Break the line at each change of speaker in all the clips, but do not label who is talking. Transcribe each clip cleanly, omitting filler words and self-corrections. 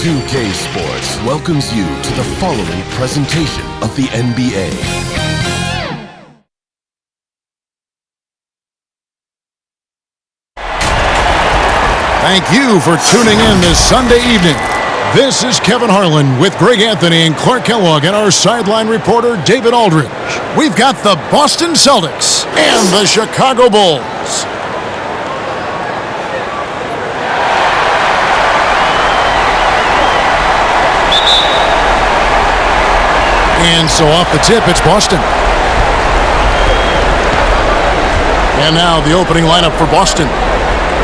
S2K Sports welcomes you to the following presentation of the NBA.
Thank you for tuning in this Sunday evening. This is Kevin Harlan with Greg Anthony and Clark Kellogg and our sideline reporter David Aldridge. We've got the Boston Celtics and the Chicago Bulls. And so off the tip, it's Boston. And now the opening lineup for Boston.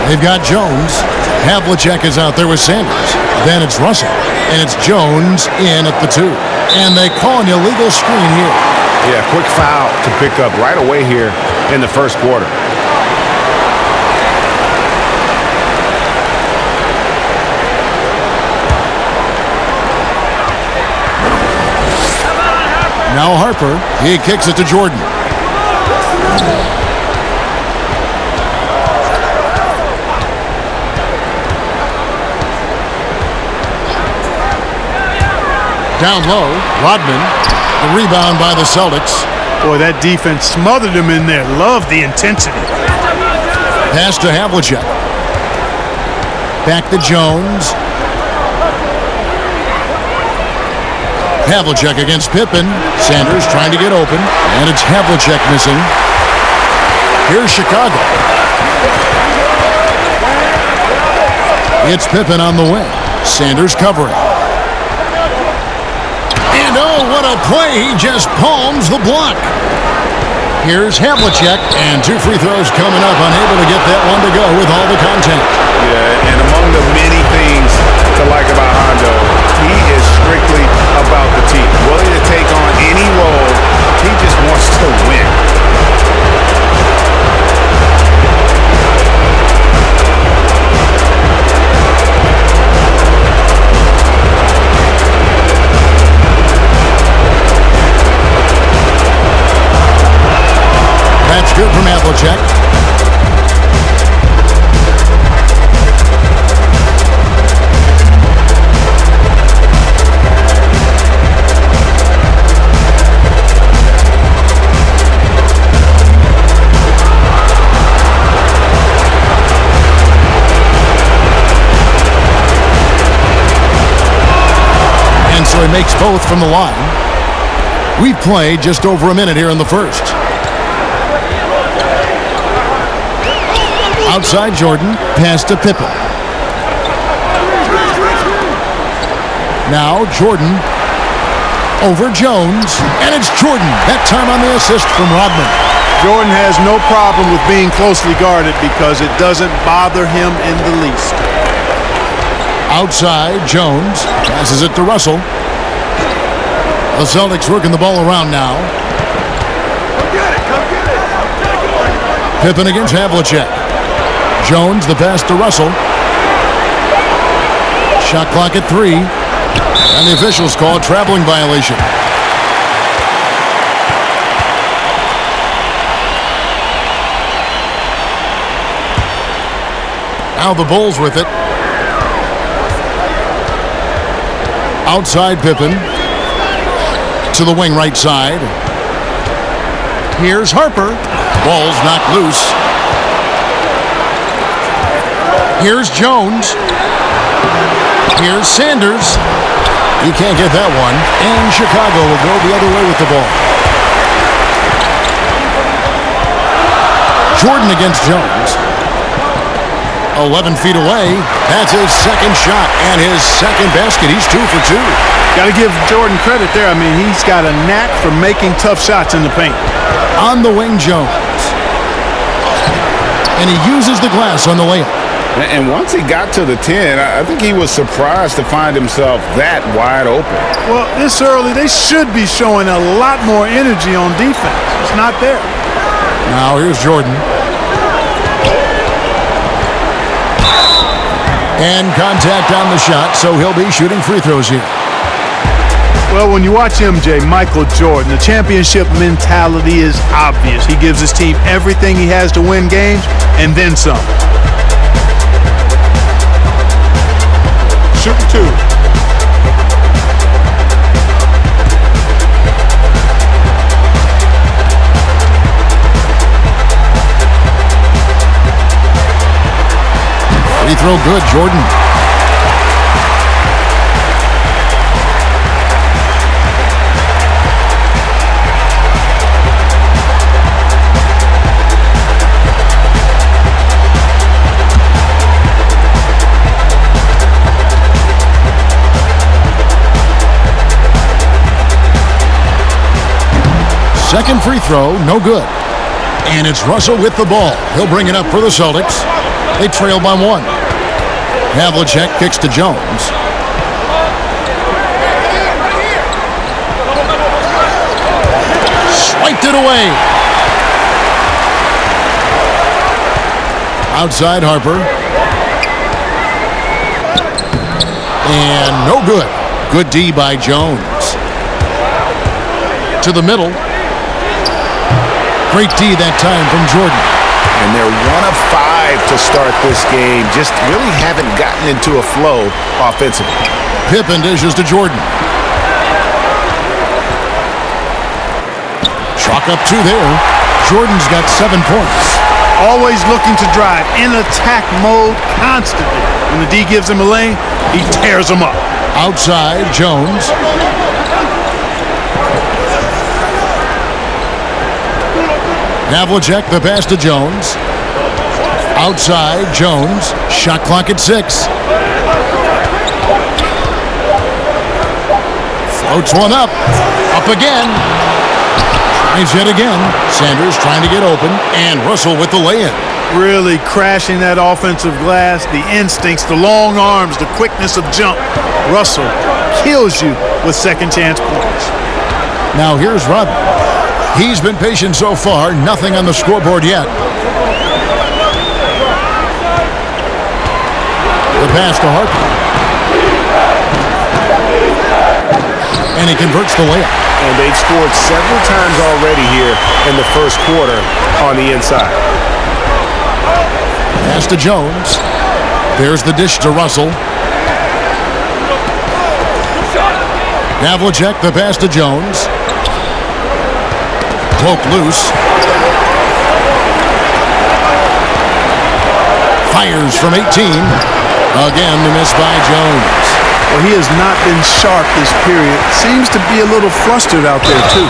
They've got Jones. Havlicek is out there with Sanders. Then it's Russell. And it's Jones in at the 2. And they call an illegal screen here.
Yeah, quick foul to pick up right away here in the first quarter.
Now Harper, he kicks it to Jordan. Down low, Rodman, the rebound by the Celtics.
Boy, that defense smothered him in there. Love the intensity.
Pass to Havlicek. Back to Jones. Havlicek against Pippen. Sanders trying to get open. And it's Havlicek missing. Here's Chicago. It's Pippen on the wing. Sanders covering. And oh, what a play. He just palms the block. Here's Havlicek. And 2 free throws coming up. Unable to get that one to go with all the contact.
Yeah, and among the many things to like about Hondo, he is strictly about the team. Willing to take on any role. He just wants to win.
That's good from Havlicek. So he makes both from the line. We've played just over a minute here in the first. Outside Jordan, pass to Pippen. Now Jordan over Jones, and it's Jordan. That time on the assist from Rodman.
Jordan has no problem with being closely guarded because it doesn't bother him in the least.
Outside, Jones passes it to Russell. The Celtics working the ball around now.
Come get it.
Pippen against Havlicek. Jones, the pass to Russell. Shot clock at 3. And the officials call a traveling violation. Now the Bulls with it. Outside Pippen. To the wing right side. Here's Harper. Ball's knocked loose. Here's Jones. Here's Sanders. He can't get that one. And Chicago will go the other way with the ball. Jordan against Jones. 11 feet away. That's his second shot and his second basket. He's 2 for 2.
Got to give Jordan credit there. I mean, he's got a knack for making tough shots in the paint.
On the wing, Jones. And he uses the glass on the layup.
And once he got to the 10, I think he was surprised to find himself that wide open.
Well, this early, they should be showing a lot more energy on defense. It's not there.
Now here's Jordan. And contact on the shot, so he'll be shooting free throws here.
Well, when you watch MJ, Michael Jordan, the championship mentality is obvious. He gives his team everything he has to win games, and then some. Shooting 2.
throw good, Jordan. Second free throw, no good. And it's Russell with the ball. He'll bring it up for the Celtics. They trail by one. Havlicek kicks to Jones. Swiped it away. Outside Harper. And no good. Good D by Jones. To the middle. Great D that time from Jordan.
And they're 1 of 5 to start this game. Just really haven't gotten into a flow offensively.
Pippen dishes to Jordan. Chalk up 2 there. Jordan's got 7 points.
Always looking to drive in attack mode constantly. When the D gives him a lane, he tears him up.
Outside, Jones. Havlicek, the pass to Jones. Outside, Jones. Shot clock at 6. Floats one up. Up again. Tries yet again. Sanders trying to get open. And Russell with the lay-in.
Really crashing that offensive glass. The instincts, the long arms, the quickness of jump. Russell kills you with second chance points.
Now here's Rodman. He's been patient so far. Nothing on the scoreboard yet. The pass to Harper. And he converts the layup.
And they've scored several times already here in the first quarter on the inside.
Pass to Jones. There's the dish to Russell. Havlicek, the pass to Jones. Cloak loose. Fires from 18. Again, the miss by Jones.
Well, he has not been sharp this period. Seems to be a little flustered out there, too.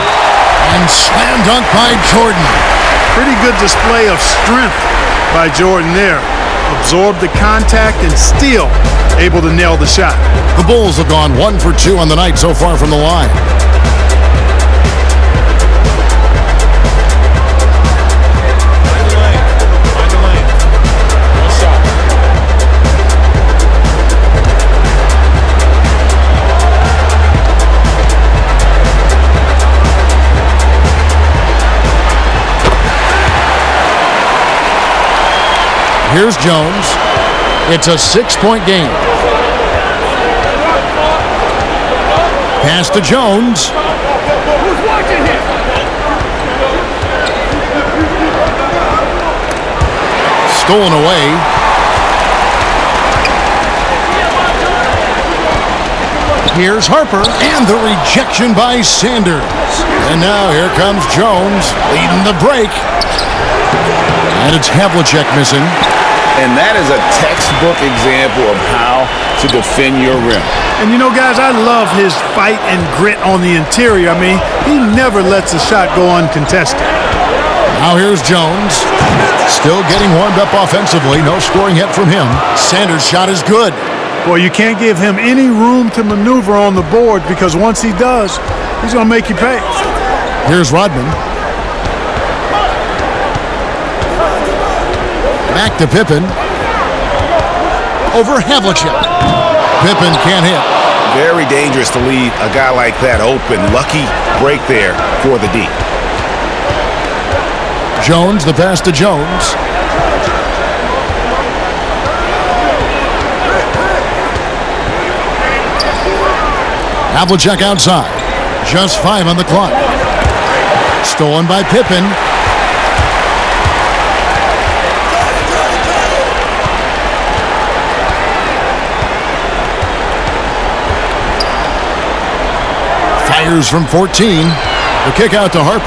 And slam dunk by Jordan.
Pretty good display of strength by Jordan there. Absorbed the contact and still able to nail the shot.
The Bulls have gone 1 for 2 on the night so far from the line. Here's Jones. It's a 6-point game. Pass to Jones.
Who's watching him?
Stolen away. Here's Harper, and the rejection by Sanders. And now here comes Jones, leading the break. And it's Havlicek missing.
And that is a textbook example of how to defend your rim.
And you know, guys, I love his fight and grit on the interior. I mean, he never lets a shot go uncontested.
Now here's Jones. Still getting warmed up offensively. No scoring hit from him. Sanders' shot is good.
Boy, you can't give him any room to maneuver on the board because once he does, he's going to make you pay.
Here's Rodman. Back to Pippen. Over Havlicek. Pippen can't hit.
Very dangerous to leave a guy like that open. Lucky break there for the D.
Jones, the pass to Jones. Havlicek outside. Just 5 on the clock. Stolen by Pippen. Fires from 14. The kick out to Harper.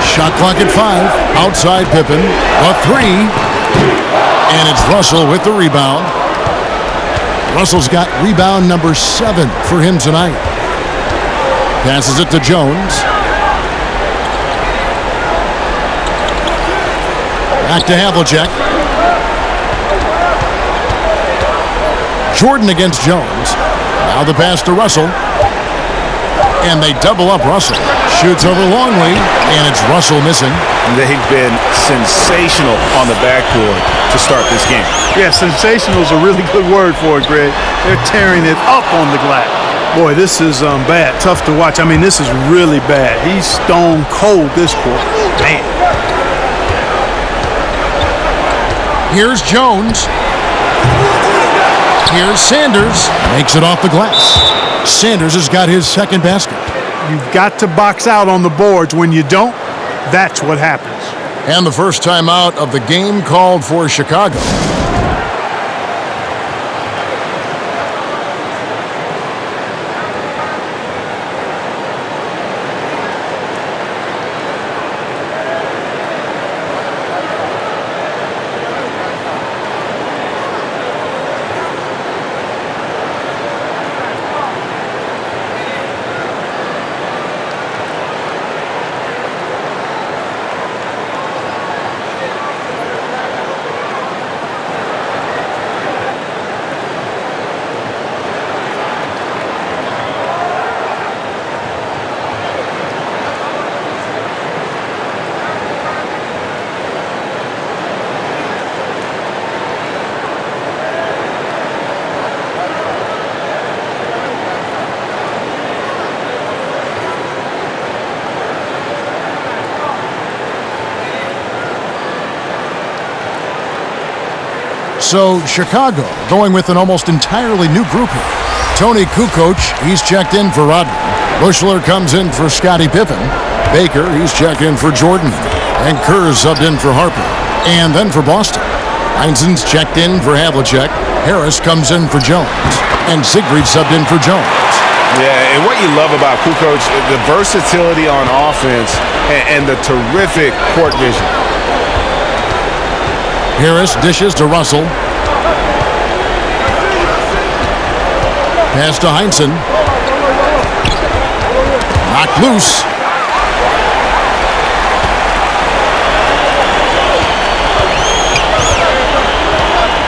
Shot clock at 5. Outside Pippen. A 3. And it's Russell with the rebound. Russell's got rebound number 7 for him tonight. Passes it to Jones. Back to Havlicek. Jordan against Jones. Now the pass to Russell. And they double up Russell. Shoots over Longley, and it's Russell missing.
They've been sensational on the backboard to start this game.
Yeah, sensational is a really good word for it, Greg. They're tearing it up on the glass. Boy, this is bad. Tough to watch. I mean, this is really bad. He's stone cold this quarter. Man.
Here's Jones. Here's Sanders. Makes it off the glass. Sanders has got his second basket.
You've got to box out on the boards. When you don't, that's what happens.
And the first timeout of the game called for Chicago. So Chicago going with an almost entirely new group here. Tony Kukoc, he's checked in for Rodman. Bushler comes in for Scottie Pippen. Baker, he's checked in for Jordan. And Kerr's subbed in for Harper. And then for Boston, Heinzen's checked in for Havlicek. Harris comes in for Jones. And Siegfried subbed in for Jones.
Yeah, and what you love about Kukoc, the versatility on offense and the terrific court vision.
Harris dishes to Russell. Pass to Heinzen. Knocked loose.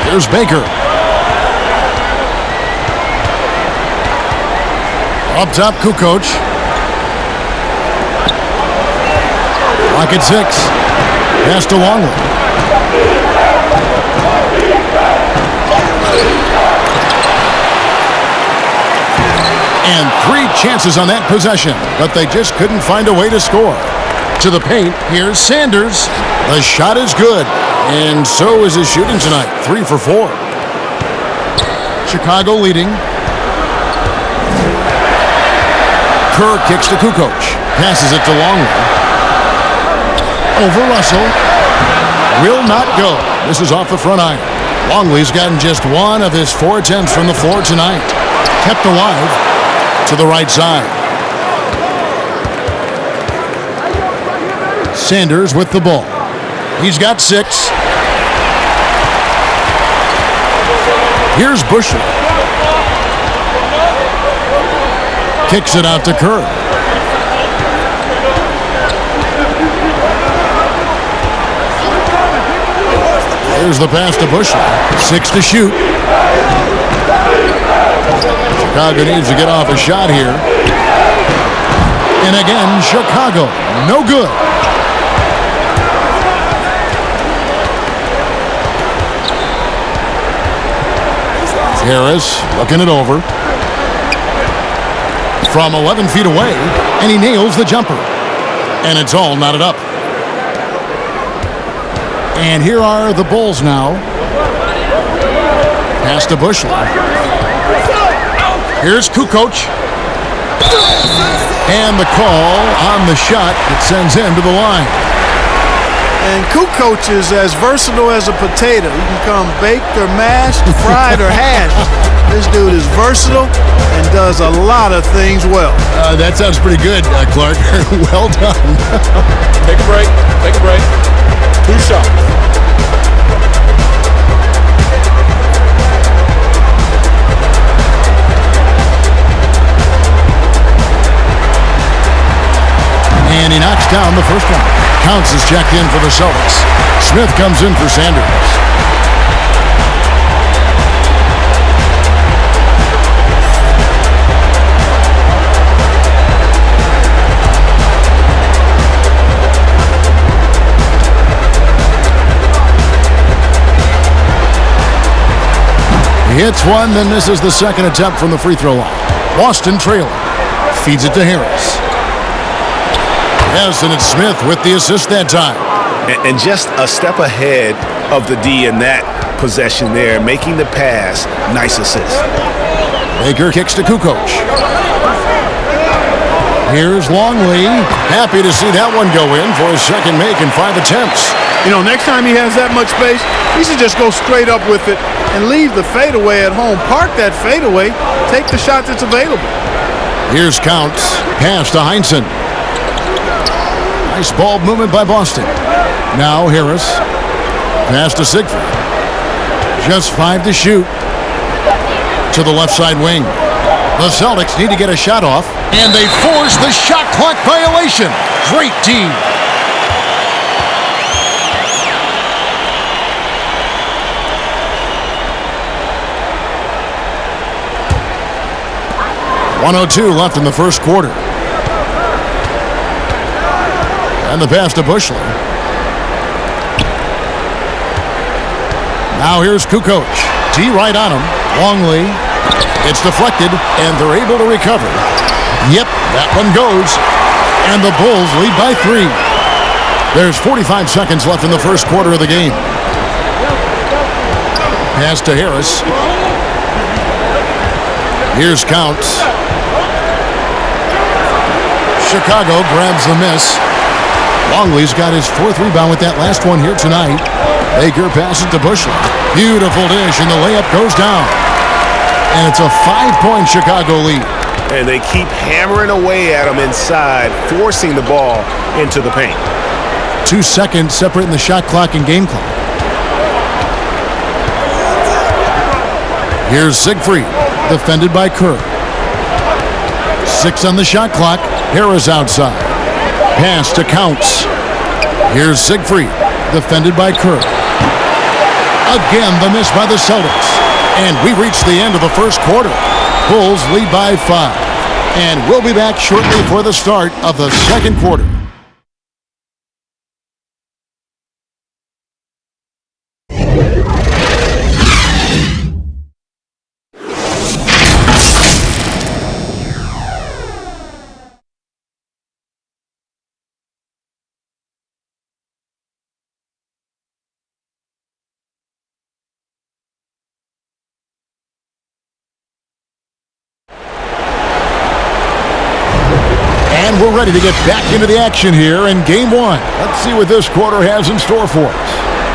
Here's Baker. Up top, Kukoc. Clock at 6. Pass to Longley. And 3 chances on that possession, but they just couldn't find a way to score. To the paint, here's Sanders. The shot is good, and so is his shooting tonight, 3 for 4. Chicago leading. Kerr kicks to Kukoc. Passes it to Longley. Over Russell. Will not go. This is off the front iron. Longley's gotten just 1 of his 4 attempts from the floor tonight. Kept alive to the right side. Sanders with the ball. He's got 6. Here's Bushler. Kicks it out to Kerr. Here's the pass to Bushler. 6 to shoot. Chicago needs to get off a shot here. And again, Chicago, no good. Harris looking it over. From 11 feet away, and he nails the jumper. And it's all knotted up. And here are the Bulls now. Pass to Bushler. Here's Kukoc. And the call on the shot that sends him to the line.
And Kukoc is as versatile as a potato. He can come baked or mashed, fried or hashed. This dude is versatile and does a lot of things well.
That sounds pretty good, Clark. Well done.
Take a break. Take a break. 2 shots.
Counts is checked in for the Celtics. Smith comes in for Sanders. He hits one, then misses the second attempt from the free throw line. Boston trailing. Feeds it to Harris. Yes, and it's Smith with the assist that time.
And just a step ahead of the D in that possession there, making the pass. Nice assist.
Baker kicks to Kukoc. Here's Longley. Happy to see that one go in for his second make in 5 attempts.
You know, next time he has that much space, he should just go straight up with it and leave the fadeaway at home. Park that fadeaway. Take the shot that's available.
Here's Counts. Pass to Heinsohn. Nice ball movement by Boston. Now Harris. Pass to Siegfried. Just 5 to shoot. To the left side wing. The Celtics need to get a shot off. And they force the shot clock violation. Great team. .102 left in the first quarter. And the pass to Bushler. Now here's Kukoc. D right on him. Longley. It's deflected, and they're able to recover. Yep, that one goes. And the Bulls lead by 3. There's 45 seconds left in the first quarter of the game. Pass to Harris. Here's Counts. Chicago grabs the miss. Longley's got his 4th rebound with that last one here tonight. Baker passes to Bushler. Beautiful dish, and the layup goes down. And it's a 5-point Chicago lead.
And they keep hammering away at him inside, forcing the ball into the paint.
2 seconds separating the shot clock and game clock. Here's Siegfried, defended by Kerr. 6 on the shot clock. Harris outside. Pass to Counts. Here's Siegfried, defended by Kerr. Again, the miss by the Celtics. And we reach the end of the first quarter. Bulls lead by 5. And we'll be back shortly for the start of the second quarter. And we're ready to get back into the action here in Game 1. Let's see what this quarter has in store for us.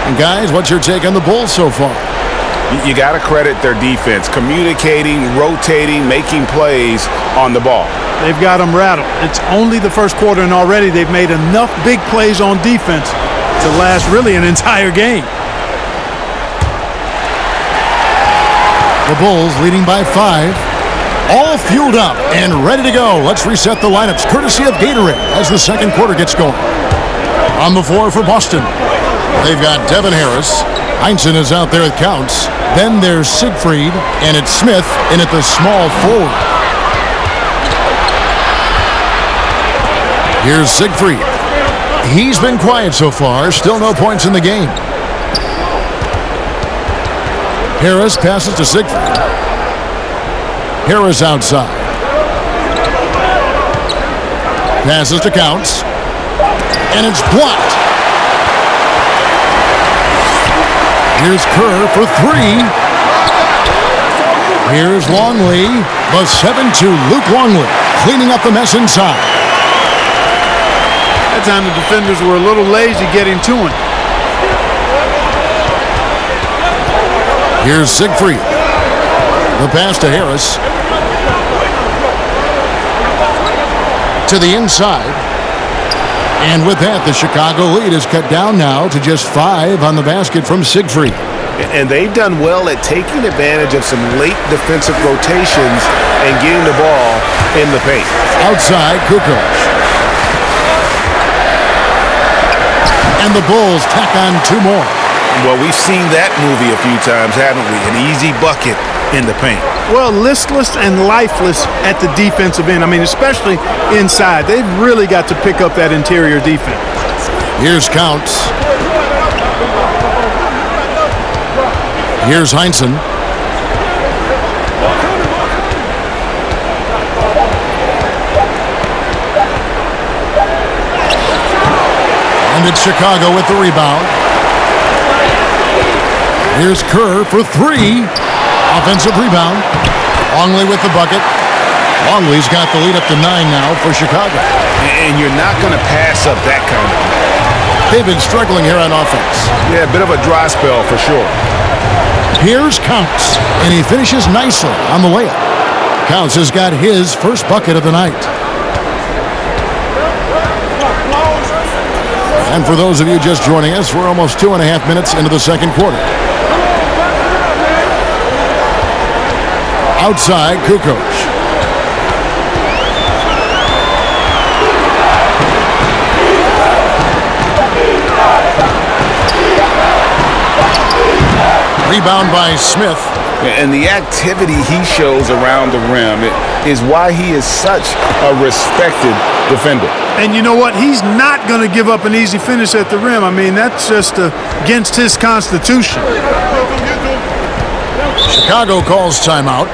And guys, what's your take on the Bulls so far?
You got to credit their defense, communicating, rotating, making plays on the ball.
They've got them rattled. It's only the first quarter, and already they've made enough big plays on defense to last really an entire game.
The Bulls leading by 5. All fueled up and ready to go. Let's reset the lineups courtesy of Gatorade as the second quarter gets going. On the floor for Boston, they've got Devin Harris. Heinsohn is out there with Counts. Then there's Siegfried, and it's Smith in at the small forward. Here's Siegfried. He's been quiet so far. Still no points in the game. Harris passes to Siegfried. Harris outside. Passes to Counts. And it's blocked. Here's Kerr for 3. Here's Longley. The 7-2 Luke Longley cleaning up the mess inside.
That time the defenders were a little lazy getting to him.
Here's Siegfried. The pass to Harris. To the inside. And with that, the Chicago lead is cut down now to just 5 on the basket from Siegfried.
And they've done well at taking advantage of some late defensive rotations and getting the ball in the paint.
Outside, Kukoc. And the Bulls tack on 2 more.
Well, we've seen that movie a few times, haven't we? An easy bucket in the paint.
Well, listless and lifeless at the defensive end. I mean, especially inside. They've really got to pick up that interior defense.
Here's Counts. Here's Heinsohn. And it's Chicago with the rebound. Here's Kerr for 3. Offensive rebound. Longley with the bucket. Longley's got the lead up to 9 now for Chicago.
And you're not going to pass up that kind of thing.
They've been struggling here on offense.
Yeah, a bit of a dry spell for sure.
Here's Counts, and he finishes nicely on the layup. Counts has got his first bucket of the night. And for those of you just joining us, we're almost 2.5 minutes into the second quarter. Outside, Kukoc. Rebound by Smith.
And the activity he shows around the rim is why he is such a respected defender.
And you know what? He's not going to give up an easy finish at the rim. I mean, that's just against his constitution.
Chicago calls timeout.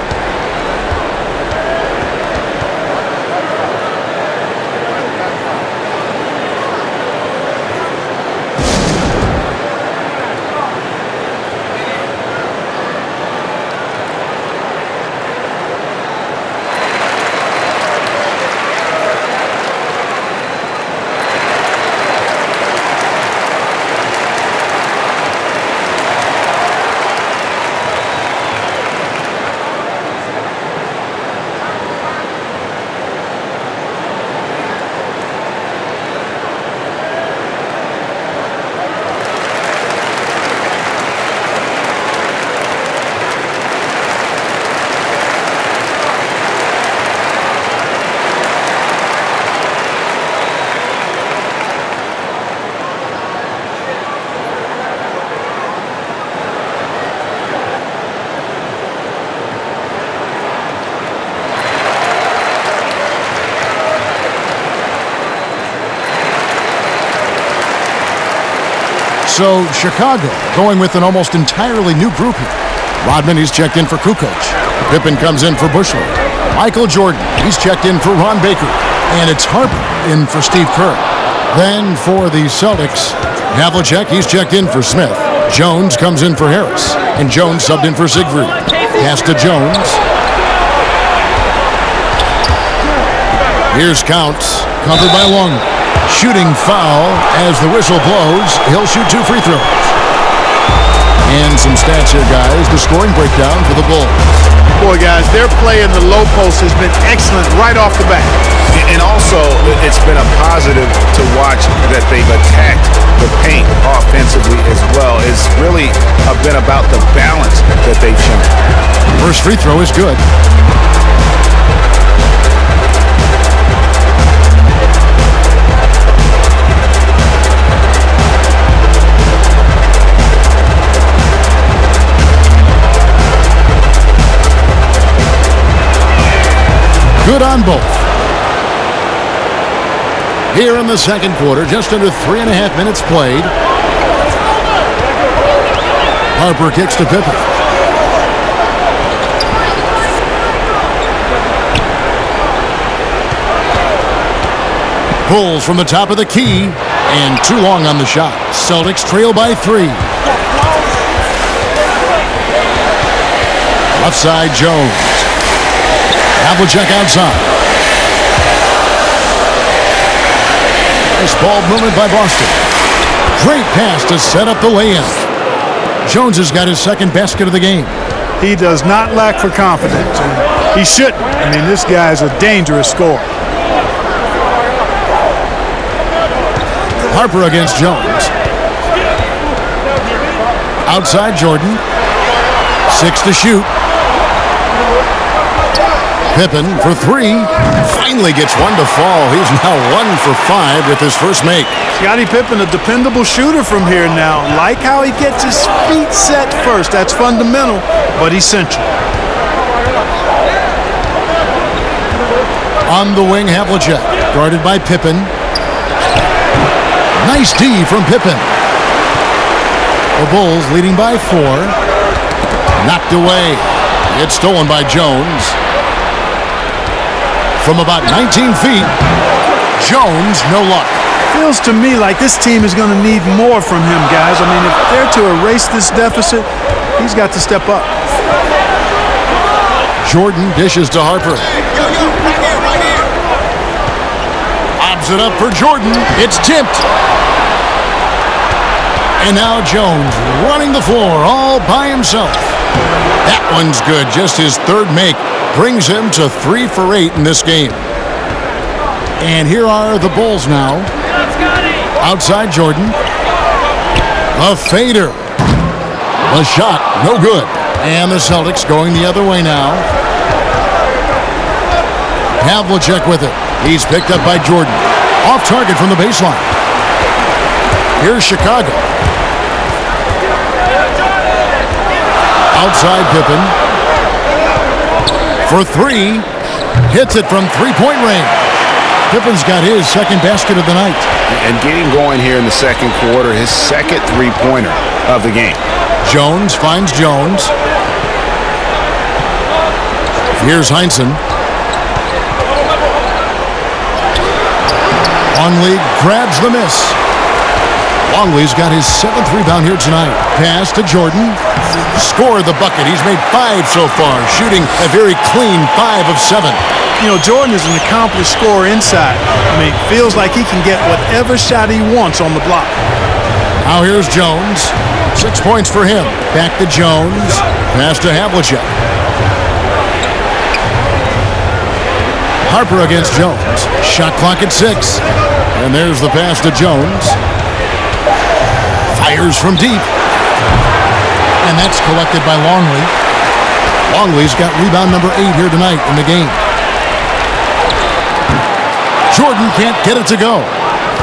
So Chicago going with an almost entirely new group here. Rodman, he's checked in for Kukoc. Pippen comes in for Bushler. Michael Jordan, he's checked in for Ron Baker. And it's Harper in for Steve Kerr. Then for the Celtics, Havlicek, he's checked in for Smith. Jones comes in for Harris. And Jones subbed in for Siegfried. Pass to Jones. Here's Counts, covered by Longley. Shooting foul as the whistle blows. He'll shoot 2 free throws. And some stats here, guys. The scoring breakdown for the Bulls.
Boy, guys, their play in the low post has been excellent right off the bat.
And also, it's been a positive to watch that they've attacked the paint offensively as well. It's really been about the balance that they've shown.
First free throw is good. Good on both. Here in the second quarter, just under 3.5 minutes played. Harper kicks to Pippen. Pulls from the top of the key, and too long on the shot. Celtics trail by 3. Left side, Jones. Havlicek outside. Nice ball movement by Boston. Great pass to set up the lay-in. Jones has got his second basket of the game.
He does not lack for confidence. He shouldn't. I mean, this guy's a dangerous scorer.
Harper against Jones. Outside Jordan. 6 to shoot. Pippen for three. Finally gets one to fall. He's now 1 for 5 with his first make.
Scottie Pippen, a dependable shooter from here now. Like how he gets his feet set first. That's fundamental, but essential.
On the wing, Havlicek, guarded by Pippen. Nice D from Pippen. The Bulls leading by 4. Knocked away. It's stolen by Jones. From about 19 feet, Jones, no luck.
Feels to me like this team is going to need more from him, guys. I mean, if they're to erase this deficit, he's got to step up.
Jordan dishes to Harper. Lobs it up for Jordan. It's tipped. And now Jones running the floor all by himself. That one's good. Just his third make brings him to 3 for 8 in this game. And here are the Bulls now. Outside Jordan. A fader. A shot, no good. And the Celtics going the other way now. Havlicek with it. He's picked up by Jordan. Off target from the baseline. Here's Chicago. Outside Pippen. For 3. Hits it from three-point range. Pippen's got his second basket of the night.
And getting going here in the second quarter, his second three-pointer of the game.
Jones finds Jones. Here's Heinsohn. Longley grabs the miss. Longley's got his 7th rebound here tonight. Pass to Jordan. Scored the bucket. He's made 5 so far, shooting a very clean 5 of 7.
You know, Jordan is an accomplished scorer inside. I mean, feels like he can get whatever shot he wants on the block.
Now here's Jones. 6 points for him. Back to Jones. Pass to Havlicek. Harper against Jones. Shot clock at 6. And there's the pass to Jones. Fires from deep. And that's collected by Longley. Longley's got rebound number 8 here tonight in the game. Jordan can't get it to go.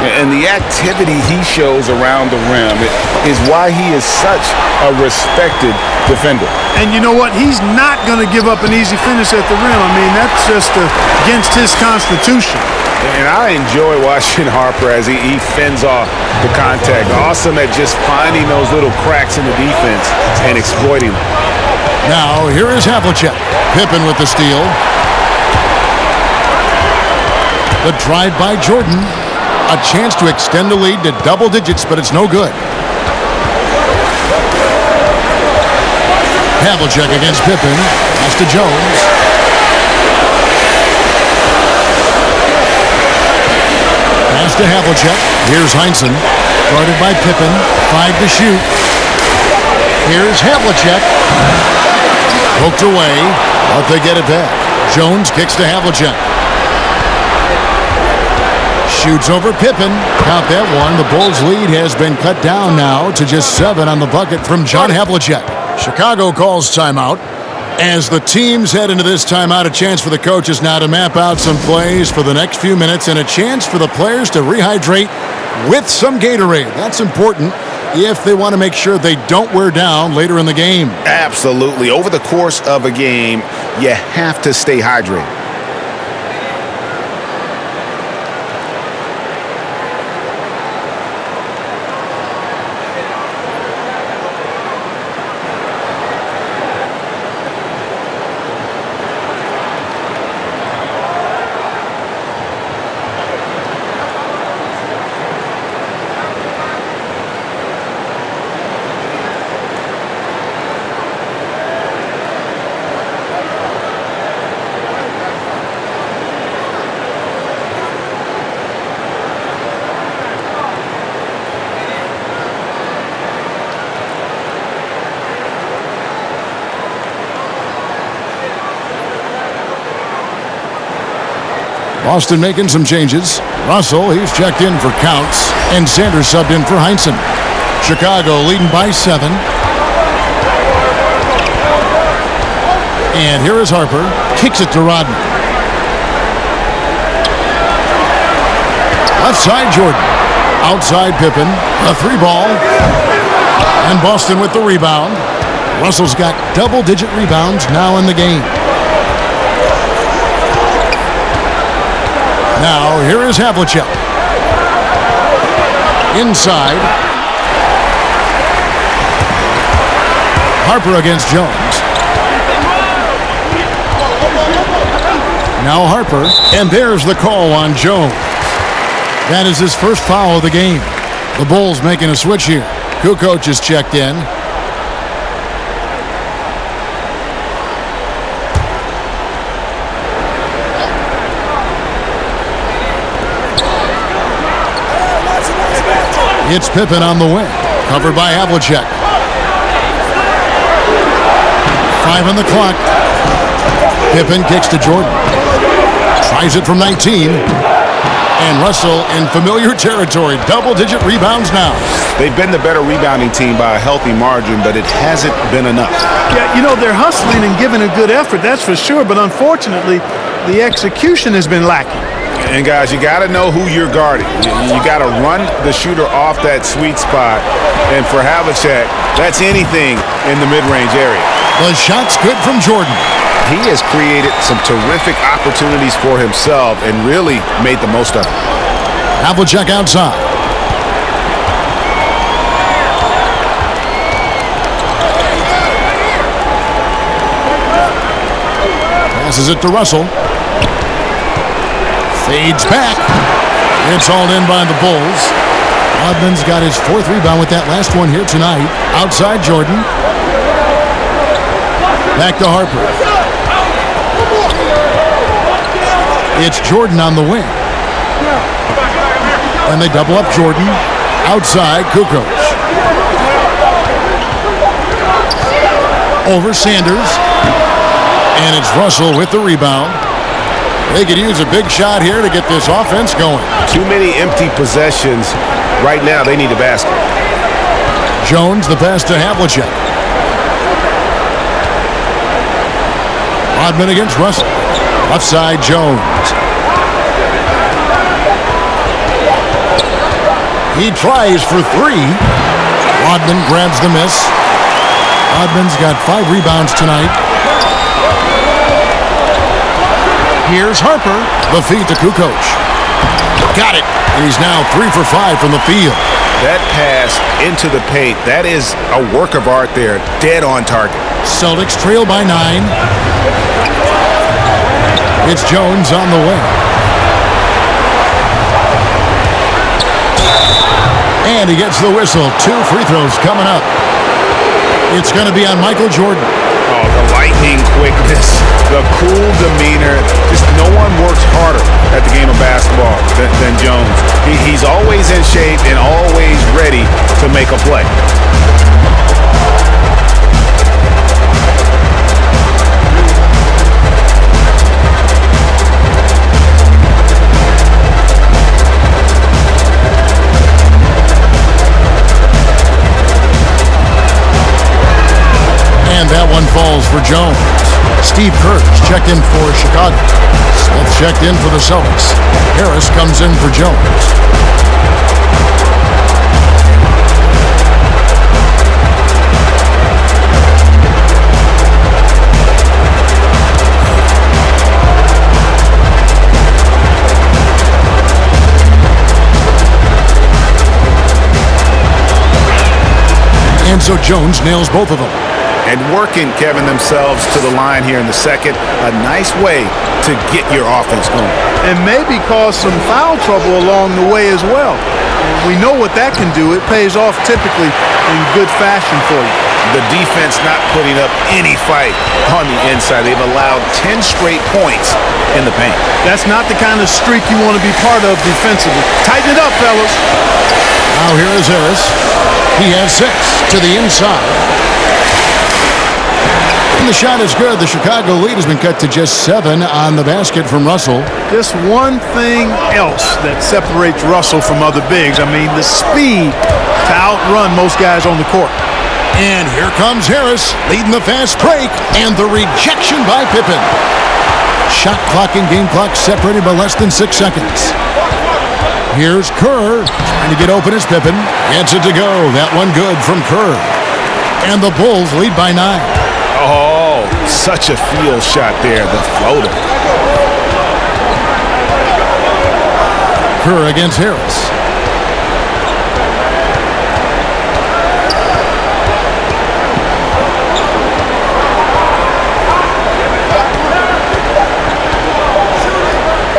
And the activity he shows around the rim is why he is such a respected defender.
And you know what? He's not going to give up an easy finish at the rim. I mean, that's just against his constitution.
And I enjoy watching Harper as he fends off the contact. Awesome at just finding those little cracks in the defense and exploiting them.
Now, here is Havlicek. Pippen with the steal. The drive by Jordan. A chance to extend the lead to double digits, but it's no good. Havlicek against Pippen. Pass to Jones. Pass to Havlicek. Here's Heinsohn. Guarded by Pippen. 5 to shoot. Here's Havlicek. Poked away, but they get it back. Jones kicks to Havlicek. Shoots over Pippen. Count that one. The Bulls' lead has been cut down now to just 7 on the bucket from John Havlicek. Chicago calls timeout. As the teams head into this timeout, a chance for the coaches now to map out some plays for the next few minutes and a chance for the players to rehydrate with some Gatorade. That's important if they want to make sure they don't wear down later in the game.
Absolutely. Over the course of a game, you have to stay hydrated.
Boston making some changes. Russell, he's checked in for Counts, and Sanders subbed in for Heinsohn. Chicago leading by 7. And here is Harper. Kicks it to Rodman. Left side, Jordan. Outside, Pippen. A 3-ball. And Boston with the rebound. Russell's got double-digit rebounds now in the game. Now, here is Havlicek. Inside. Harper against Jones. Now Harper, and there's the call on Jones. That is his first foul of the game. The Bulls making a switch here. Kukoc is checked in. It's Pippen on the wing, covered by Havlicek. 5 on the clock. Pippen kicks to Jordan. Tries it from 19. And Russell in familiar territory. Double-digit rebounds now.
They've been the better rebounding team by a healthy margin, but it hasn't been enough.
Yeah, you know, they're hustling and giving a good effort, that's for sure. But unfortunately, the execution has been lacking.
And guys, you got to know who you're guarding. You got to run the shooter off that sweet spot. And for Havlicek, that's anything in the mid-range area.
The shot's good from Jordan.
He has created some terrific opportunities for himself and really made the most of it.
Havlicek outside. Passes it to Russell. Fades back. It's all in by the Bulls. Rodman's got his 4th rebound with that last one here tonight. Outside Jordan. Back to Harper. It's Jordan on the wing. And they double up Jordan. Outside Kukoc. Over Sanders. And it's Russell with the rebound. They could use a big shot here to get this offense going.
Too many empty possessions. Right now, they need a basket.
Jones, the pass to Havlicek. Rodman against Russell. Left side, Jones. He tries for 3. Rodman grabs the miss. Rodman's got 5 rebounds tonight. Here's Harper. The feed to Kukoc. Got it. And he's now 3 for 5 from the field.
That pass into the paint, that is a work of art there. Dead on target.
Celtics trail by 9. It's Jones on the wing. And he gets the whistle. 2 free throws coming up. It's going to be on Michael Jordan.
Oh, the lightning quickness, the cool demeanor. Just no one works harder at the game of basketball than Jones. He's always in shape and always ready to make a play.
And that one falls for Jones. Steve Kerr's checked in for Chicago. Smith checked in for the Celtics. Harris comes in for Jones. And so Jones nails both of them.
And working, Kevin, themselves to the line here in the second. A nice way to get your offense going.
And maybe cause some foul trouble along the way as well. We know what that can do. It pays off typically in good fashion for you.
The defense not putting up any fight on the inside. They've allowed 10 straight points in the paint.
That's not the kind of streak you want to be part of defensively. Tighten it up, fellas.
Now here is Harris. He has 6 to the inside. And the shot is good. The Chicago lead has been cut to just 7 on the basket from Russell.
Just one thing else that separates Russell from other bigs. I mean, the speed to outrun most guys on the court.
And here comes Harris, leading the fast break, and the rejection by Pippen. Shot clock and game clock separated by less than 6 seconds. Here's Kerr, trying to get open as Pippen. Gets it to go. That one good from Kerr. And the Bulls lead by 9.
Oh, such a field shot there, the floater.
Kerr against Harris.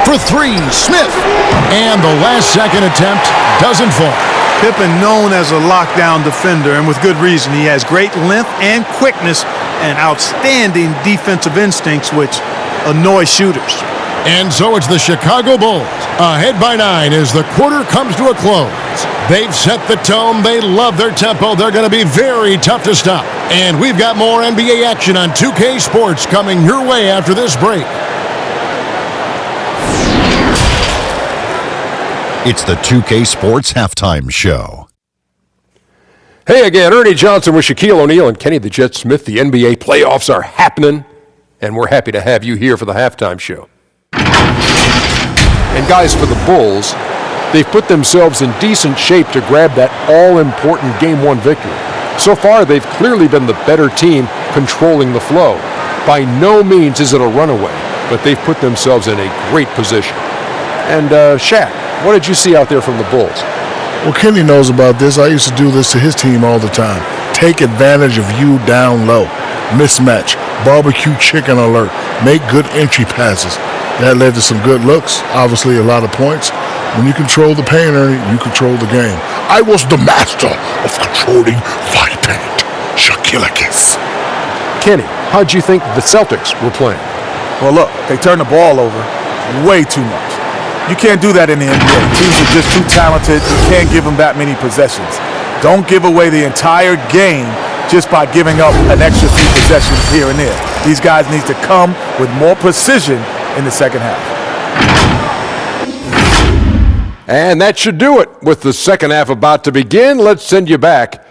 For 3, Smith. And the last second attempt doesn't fall.
Pippen known as a lockdown defender, and with good reason. He has great length and quickness and outstanding defensive instincts, which annoy shooters.
And so it's the Chicago Bulls, ahead by 9 as the quarter comes to a close. They've set the tone. They love their tempo. They're going to be very tough to stop. And we've got more NBA action on 2K Sports coming your way after this break.
It's the 2K Sports Halftime Show.
Hey again, Ernie Johnson with Shaquille O'Neal and Kenny the Jet Smith. The NBA playoffs are happening, and we're happy to have you here for the halftime show. And guys, for the Bulls, they've put themselves in decent shape to grab that all-important Game 1 victory. So far, they've clearly been the better team controlling the flow. By no means is it a runaway, but they've put themselves in a great position. And Shaq, what did you see out there from the Bulls?
Well, Kenny knows about this. I used to do this to his team all the time. Take advantage of you down low. Mismatch. Barbecue chicken alert. Make good entry passes. That led to some good looks. Obviously, a lot of points. When you control the paint, Ernie, you control the game. I was the master of controlling fight paint. Shaquille O'Neal.
Kenny, how'd you think the Celtics were playing?
Well, look, they turned the ball over way too much. You can't do that in the NBA. Teams are just too talented. You can't give them that many possessions. Don't give away the entire game just by giving up an extra few possessions here and there. These guys need to come with more precision in the second half.
And that should do it. With the second half about to begin, let's send you back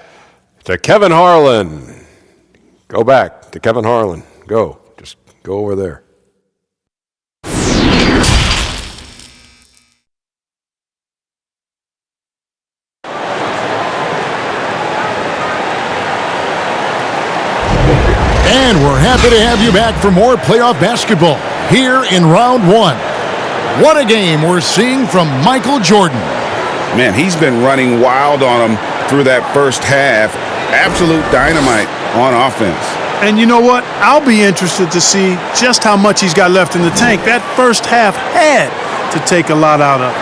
to Kevin Harlan. Go back to Kevin Harlan. Go. Just go over there.
And we're happy to have you back for more playoff basketball here in round 1. What a game we're seeing from Michael Jordan.
Man, he's been running wild on him through that first half. Absolute dynamite on offense.
And you know what? I'll be interested to see just how much he's got left in the tank. That first half had to take a lot out of it.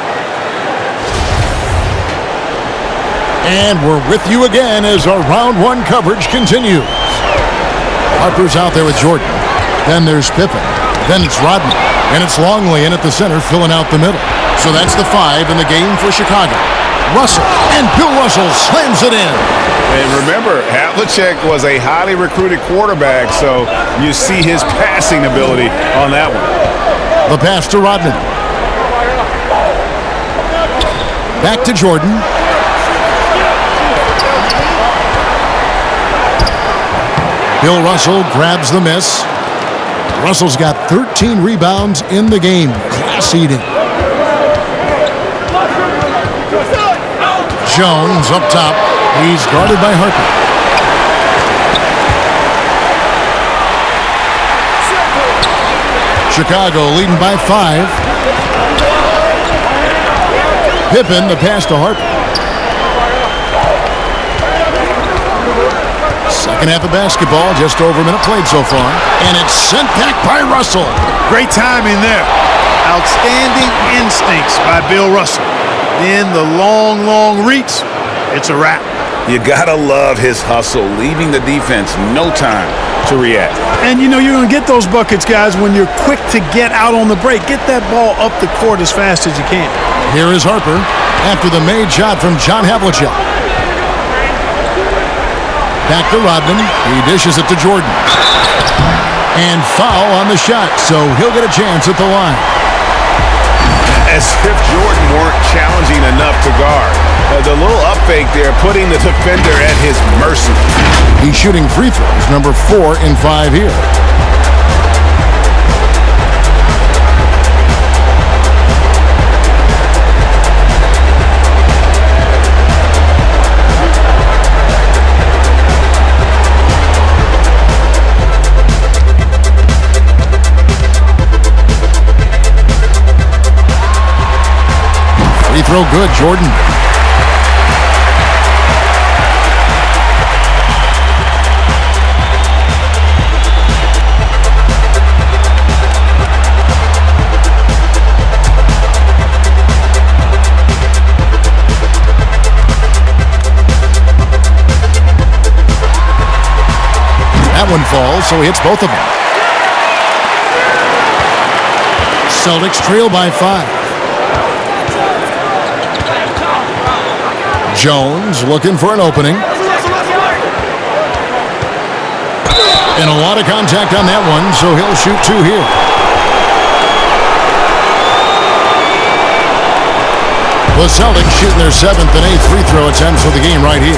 And we're with you again as our round 1 coverage continues. Harper's out there with Jordan. Then there's Pippen. Then it's Rodman. And it's Longley in at the center, filling out the middle. So that's the 5 in the game for Chicago. Russell, and Bill Russell slams it in.
And remember, Havlicek was a highly recruited quarterback, so you see his passing ability on that one.
The pass to Rodman. Back to Jordan. Bill Russell grabs the miss. Russell's got 13 rebounds in the game. Class eating. Jones up top. He's guarded by Harper. Chicago leading by 5. Pippen, the pass to Harper. Second half of basketball, just over a minute played so far. And it's sent back by Russell.
Great timing there. Outstanding instincts by Bill Russell. Then the long reach. It's a wrap.
You gotta love his hustle, leaving the defense no time to react.
And you know you're going to get those buckets, guys, when you're quick to get out on the break. Get that ball up the court as fast as you can.
Here is Harper after the made shot from John Havlicek. Back to Rodman. He dishes it to Jordan. And foul on the shot, so he'll get a chance at the line.
As if Jordan weren't challenging enough to guard. The little up fake there, putting the defender at his mercy.
He's shooting free throws, number 4 in 5 here. Free throw good, Jordan. That one falls, so he hits both of them. Celtics trail by 5. Jones looking for an opening. And a lot of contact on that one, so he'll shoot 2 here. The Celtics shooting their 7th and 8th free throw attempts for the game right here.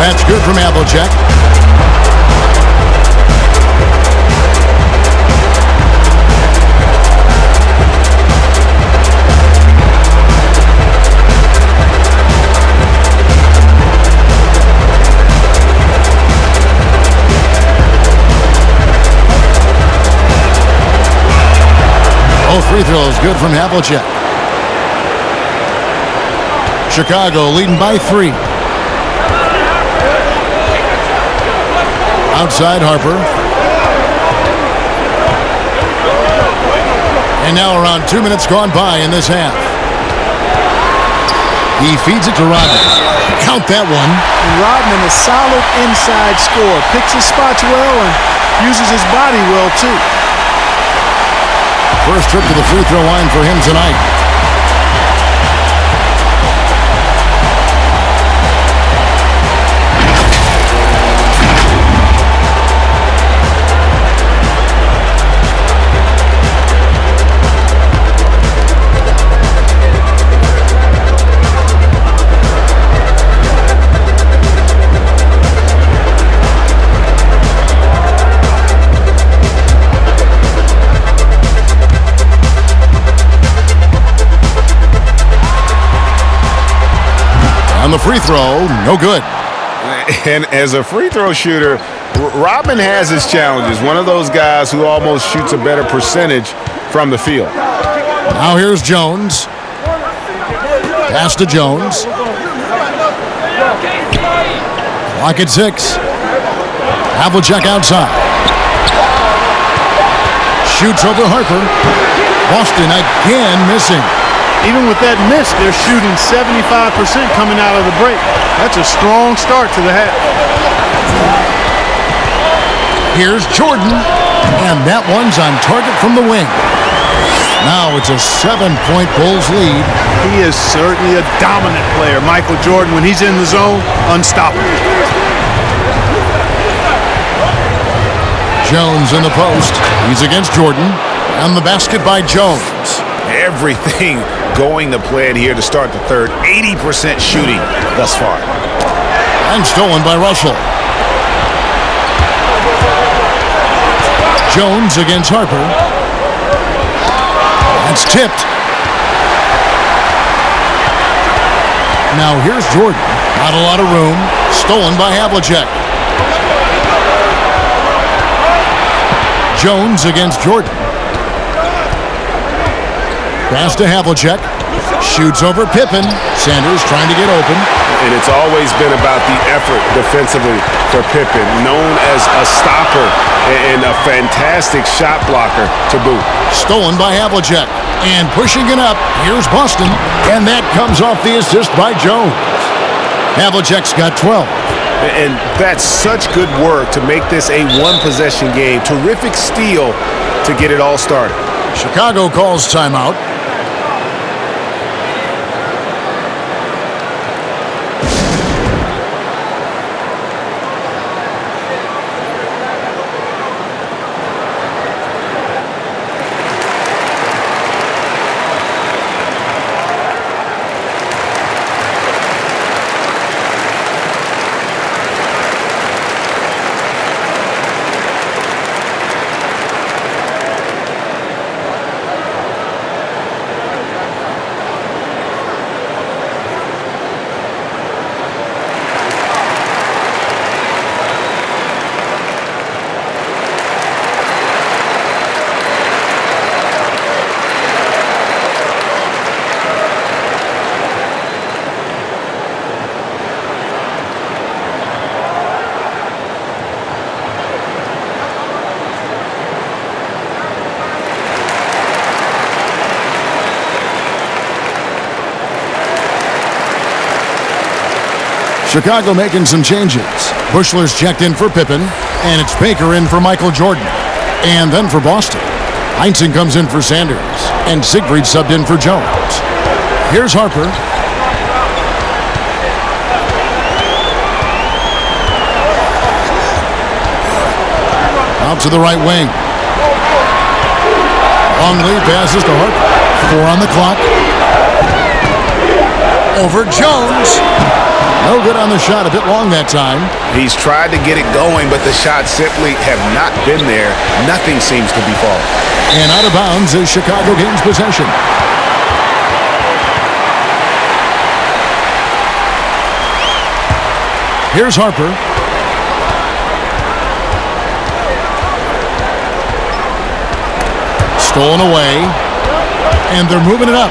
That's good from Havlicek. Both free throws good from Havlicek. Chicago leading by 3. Outside Harper. And now around 2 minutes gone by in this half. He feeds it to Rodman. Count that one.
And Rodman, a solid inside scorer. Picks his spots well and uses his body well, too.
First trip to the free throw line for him tonight. On the free throw, no good.
And as a free throw shooter, Rodman has his challenges. One of those guys who almost shoots a better percentage from the field.
Now here's Jones. Pass to Jones. Clock at 6. Havlicek outside. Shoots over Harper. Boston again missing.
Even with that miss, they're shooting 75% coming out of the break. That's a strong start to the half.
Here's Jordan, and that one's on target from the wing. Now it's a 7-point Bulls lead.
He is certainly a dominant player. Michael Jordan, when he's in the zone, unstoppable.
Jones in the post. He's against Jordan. And the basket by Jones.
Everything going to plan here to start the third. 80% shooting thus far.
And stolen by Russell. Jones against Harper. That's tipped. Now here's Jordan. Not a lot of room. Stolen by Havlicek. Jones against Jordan. Pass to Havlicek. Shoots over Pippen. Sanders trying to get open.
And it's always been about the effort defensively for Pippen, known as a stopper and a fantastic shot blocker to boot.
Stolen by Havlicek. And pushing it up, here's Boston. And that comes off the assist by Jones. Havlicek's got 12.
And that's such good work to make this a one-possession game. Terrific steal to get it all started.
Chicago calls timeout. Chicago making some changes. Bushler's checked in for Pippen, and it's Baker in for Michael Jordan. And then for Boston, Heinsohn comes in for Sanders, and Siegfried subbed in for Jones. Here's Harper. Out to the right wing. Longley passes to Harper. 4 on the clock. Over Jones. No good on the shot, a bit long that time.
He's tried to get it going, but the shots simply have not been there. Nothing seems to be falling.
And out of bounds as Chicago gains possession. Here's Harper. Stolen away. And they're moving it up.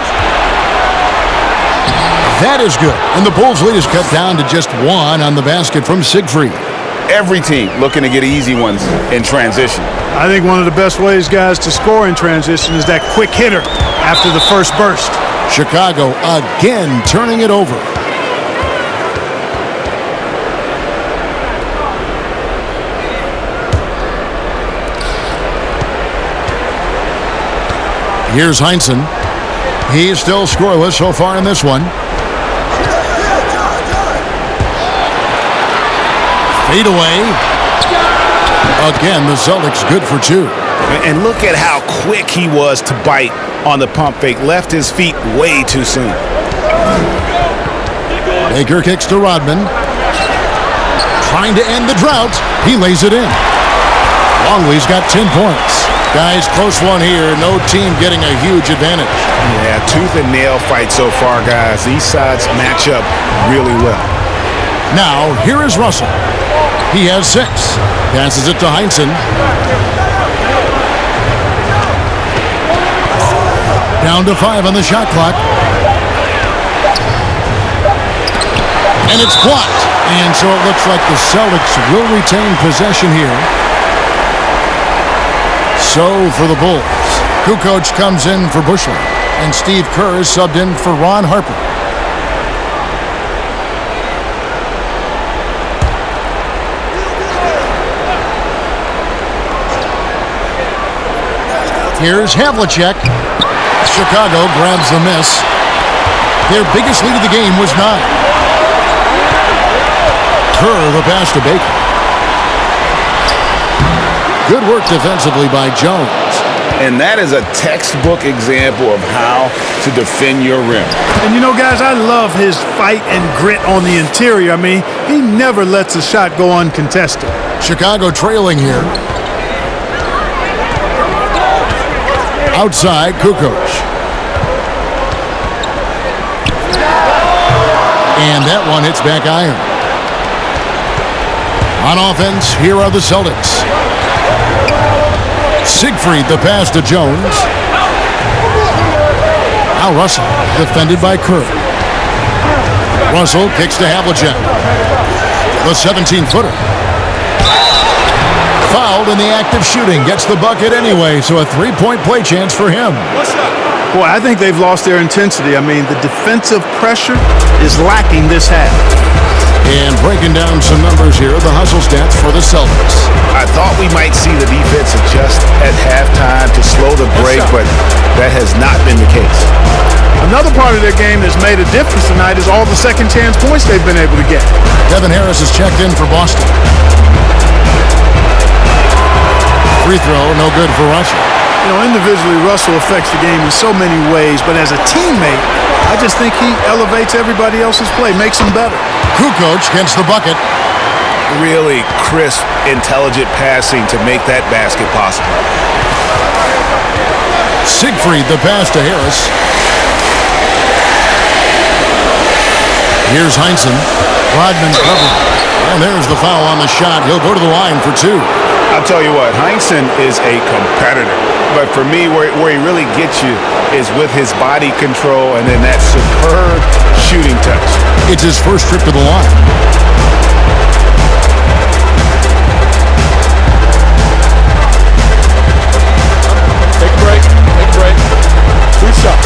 That is good. And the Bulls' lead is cut down to just 1 on the basket from Siegfried.
Every team looking to get easy ones in transition.
I think one of the best ways, guys, to score in transition is that quick hitter after the first burst.
Chicago again turning it over. Here's Heinsohn. He's still scoreless so far in this one. Fade away. Again, the Celtics good for 2.
And look at how quick he was to bite on the pump fake. Left his feet way too soon.
Baker kicks to Rodman. Trying to end the drought. He lays it in. Longley's got 10 points. Guys, close one here. No team getting a huge advantage.
Yeah, tooth and nail fight so far, guys. These sides match up really well.
Now, here is Russell. He has 6. Passes it to Heinsohn. Down to 5 on the shot clock. And it's blocked. And so it looks like the Celtics will retain possession here. So for the Bulls, Kukoc comes in for Bushler, and Steve Kerr is subbed in for Ron Harper. Here's Havlicek. Chicago grabs the miss. Their biggest lead of the game was 9. Kerr the pass to Baker. Good work defensively by Jones.
And that is a textbook example of how to defend your rim.
And you know, guys, I love his fight and grit on the interior. I mean, he never lets a shot go uncontested.
Chicago trailing here. Outside, Kukoc. And that one hits back iron. On offense, here are the Celtics. Siegfried the pass to Jones. Now Russell, defended by Kerr. Russell kicks to Havlicek. The 17-footer. Fouled in the act of shooting. Gets the bucket anyway, so a 3-point play chance for him.
What's up?
Boy, I think they've lost their intensity. I mean, the defensive pressure is lacking this half.
And breaking down some numbers here, the hustle stats for the Celtics.
I thought we might see the defense adjust at halftime to slow the break, but that has not been the case.
Another part of their game that's made a difference tonight is all the second chance points they've been able to get.
Kevin Harris is checked in for Boston. Free throw, no good for Russell.
You know, individually, Russell affects the game in so many ways, but as a teammate, I just think he elevates everybody else's play, makes them better.
Kukoc gets the bucket.
Really crisp, intelligent passing to make that basket possible.
Siegfried, the pass to Harris. Here's Heinsohn. Rodman covered. And there's the foul on the shot. He'll go to the line for two.
I'll tell you what, Heinsohn is a competitor. But for me, where he really gets you is with his body control and then that superb shooting touch.
It's his first trip to the line.
Take a break. Take a break. 2 shots.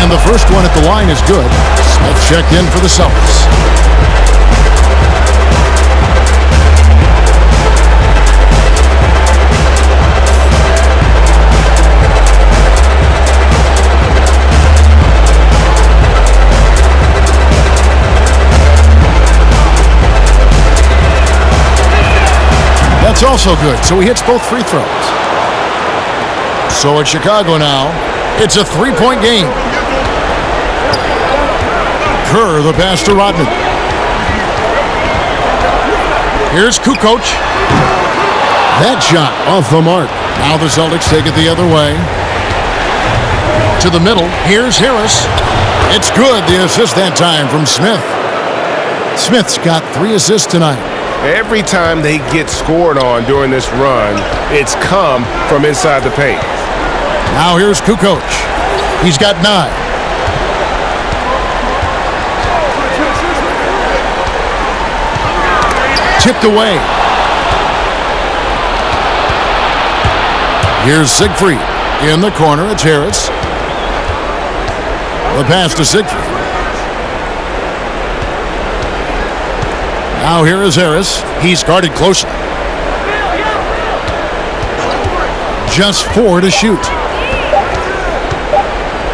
And the first one at the line is good. Smith checked in for the Celtics. That's also good, so he hits both free throws. So it's Chicago now. It's a 3-point game. Kerr, the pass to Rodman. Here's Kukoc. That shot off the mark. Now the Celtics take it the other way. To the middle. Here's Harris. It's good. The assist that time from Smith. Smith's got 3 assists tonight.
Every time they get scored on during this run, it's come from inside the paint.
Now here's Kukoc. He's got 9. Tipped away. Here's Siegfried. In the corner, it's Harris. The pass to Siegfried. Now here is Harris. He's guarded closely. Just 4 to shoot.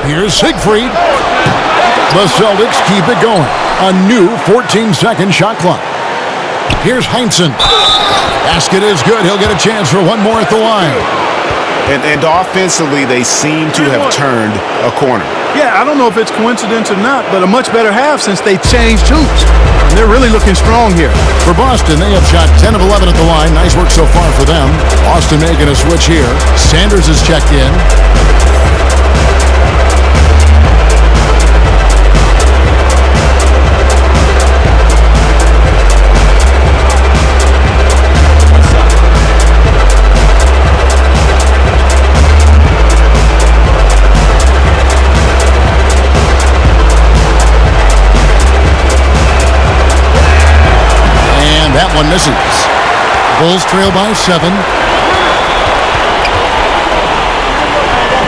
Here's Siegfried. The Celtics keep it going. A new 14-second shot clock. Here's Heinsohn. Basket is good. He'll get a chance for one more at the line.
And offensively, they seem to have turned a corner.
Yeah, I don't know if it's coincidence or not, but a much better half since they changed hoops. And they're really looking strong here.
For Boston, they have shot 10 of 11 at the line. Nice work so far for them. Boston making a switch here. Sanders is checked in. That one misses. Bulls trail by 7.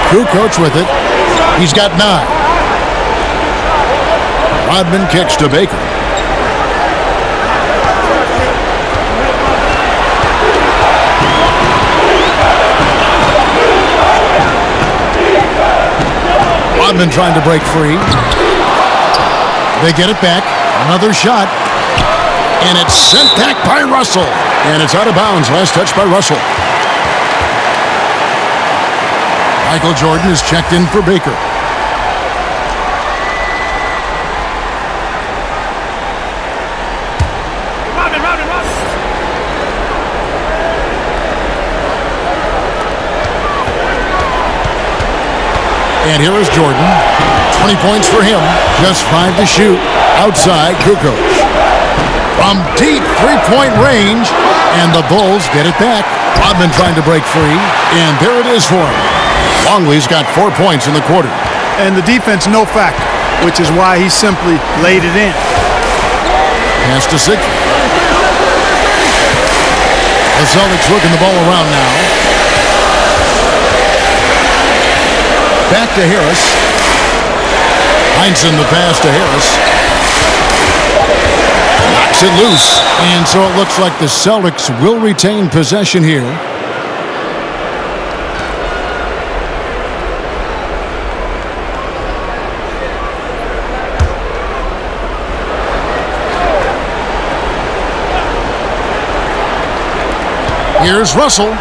Kukoc with it. He's got 9. Rodman kicks to Baker. Rodman trying to break free. They get it back. Another shot. And it's sent back by Russell. And it's out of bounds. Last touch by Russell. Michael Jordan is checked in for Baker.
Robin.
And here is Jordan. 20 points for him. Just 5 to shoot. Outside, Kukoc. From deep three-point range, and the Bulls get it back. Rodman trying to break free, and there it is for him. Longley's got 4 points in the quarter.
And the defense, no factor, which is why he simply laid it in.
Pass to Siegfried. The Celtics working the ball around now. Back to Harris. Heinsohn the pass to Harris. Knocks it loose. And so it looks like the Celtics will retain possession here. Here's Russell.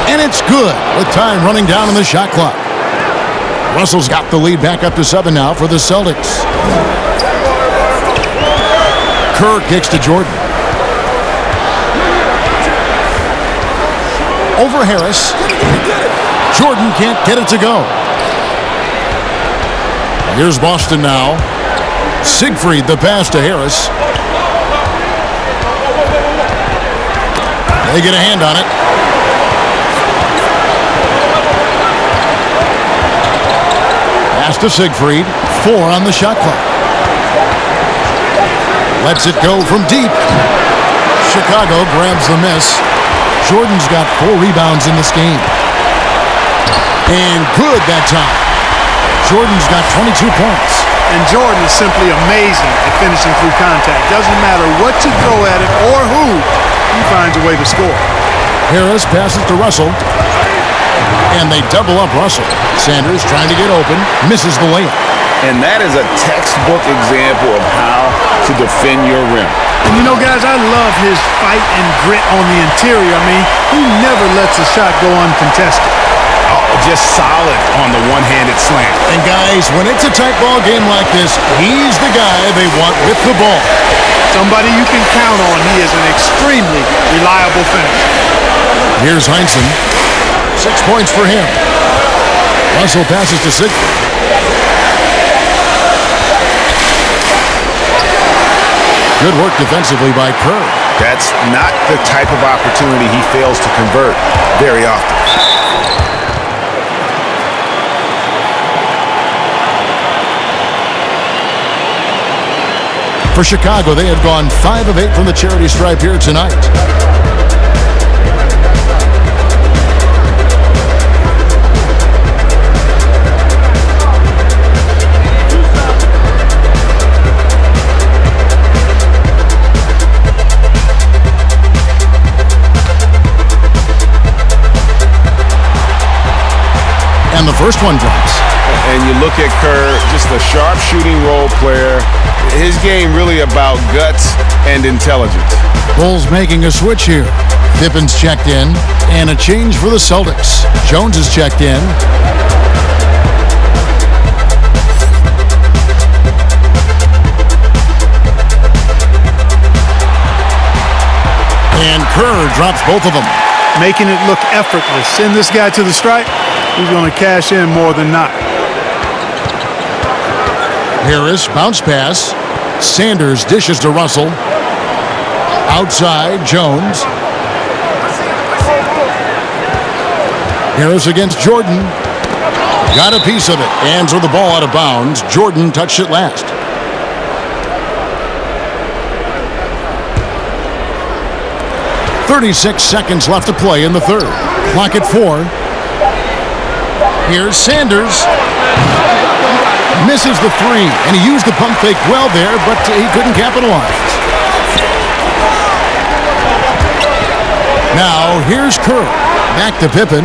And it's good with time running down on the shot clock. Russell's got the lead back up to 7 now for the Celtics. Kerr kicks to Jordan. Over Harris. Jordan can't get it to go. Here's Boston now. Siegfried the pass to Harris. They get a hand on it. Pass to Siegfried. 4 on the shot clock. Lets it go from deep. Chicago grabs the miss. Jordan's got 4 rebounds in this game. And good that time. Jordan's got 22 points.
And Jordan is simply amazing at finishing through contact. Doesn't matter what you throw at him or who, he finds a way to score.
Harris passes to Russell. And they double up Russell. Sanders trying to get open. Misses the layup.
And that is a textbook example of how to defend your rim.
And you know, guys, I love his fight and grit on the interior. I mean, he never lets a shot go uncontested.
Oh, just solid on the one-handed slant.
And guys, when it's a tight ball game like this, he's the guy they want with the ball.
Somebody you can count on. He is an extremely reliable finisher.
Here's Heinsohn. 6 points for him. Russell passes to Siegfried. Good work defensively by Kerr.
That's not the type of opportunity he fails to convert very often.
For Chicago, they had gone 5 of 8 from the charity stripe here tonight. And the first one drops.
And you look at Kerr, just a sharp shooting role player. His game really about guts and intelligence.
Bulls making a switch here. Pippen's checked in. And a change for the Celtics. Jones is checked in. And Kerr drops both of them.
Making it look effortless. Send this guy to the stripe. He's going to cash in more than not.
Harris, bounce pass. Sanders dishes to Russell. Outside, Jones. Harris against Jordan. Got a piece of it. And threw the ball out of bounds. Jordan touched it last. "36 seconds left to play in the third. Clock at 4. Here's Sanders. Misses the 3, and he used the pump fake well there, but he couldn't capitalize. Now, here's Kerr. Back to Pippen.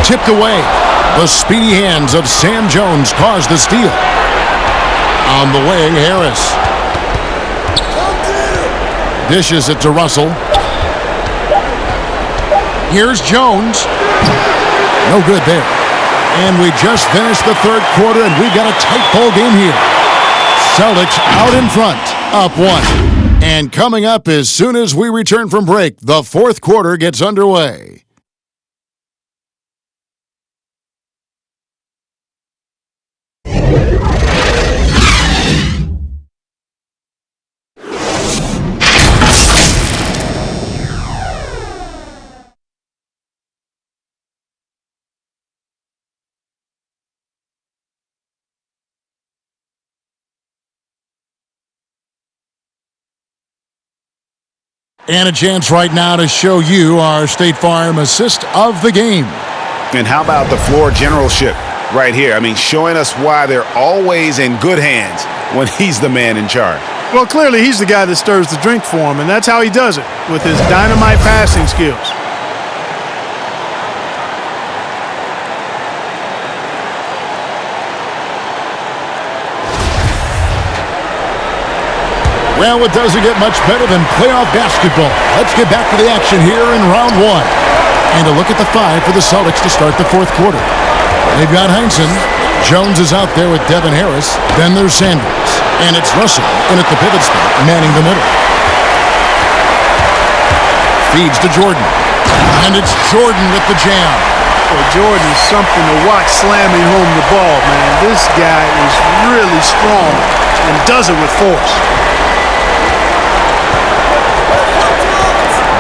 Tipped away. The speedy hands of Sam Jones caused the steal. On the wing, Harris. Dishes it to Russell. Here's Jones. No good there. And we just finished the third quarter, and we've got a tight ball game here. Celtics out in front, up 1. And coming up as soon as we return from break, the fourth quarter gets underway. And a chance right now to show you our State Farm assist of the game.
And how about the floor generalship right here? I mean, showing us why they're always in good hands when he's the man in charge.
Well, clearly he's the guy that stirs the drink for him, and that's how he does it, with his dynamite passing skills.
Well, it doesn't get much better than playoff basketball. Let's get back to the action here in round one. And a look at the five for the Celtics to start the fourth quarter. They've got Heinsohn. Jones is out there with Devin Harris. Then there's Sanders. And it's Russell in at the pivot spot, manning the middle. Feeds to Jordan. And it's Jordan with the jam.
Well, Jordan is something to watch slamming home the ball, man. This guy is really strong and does it with force.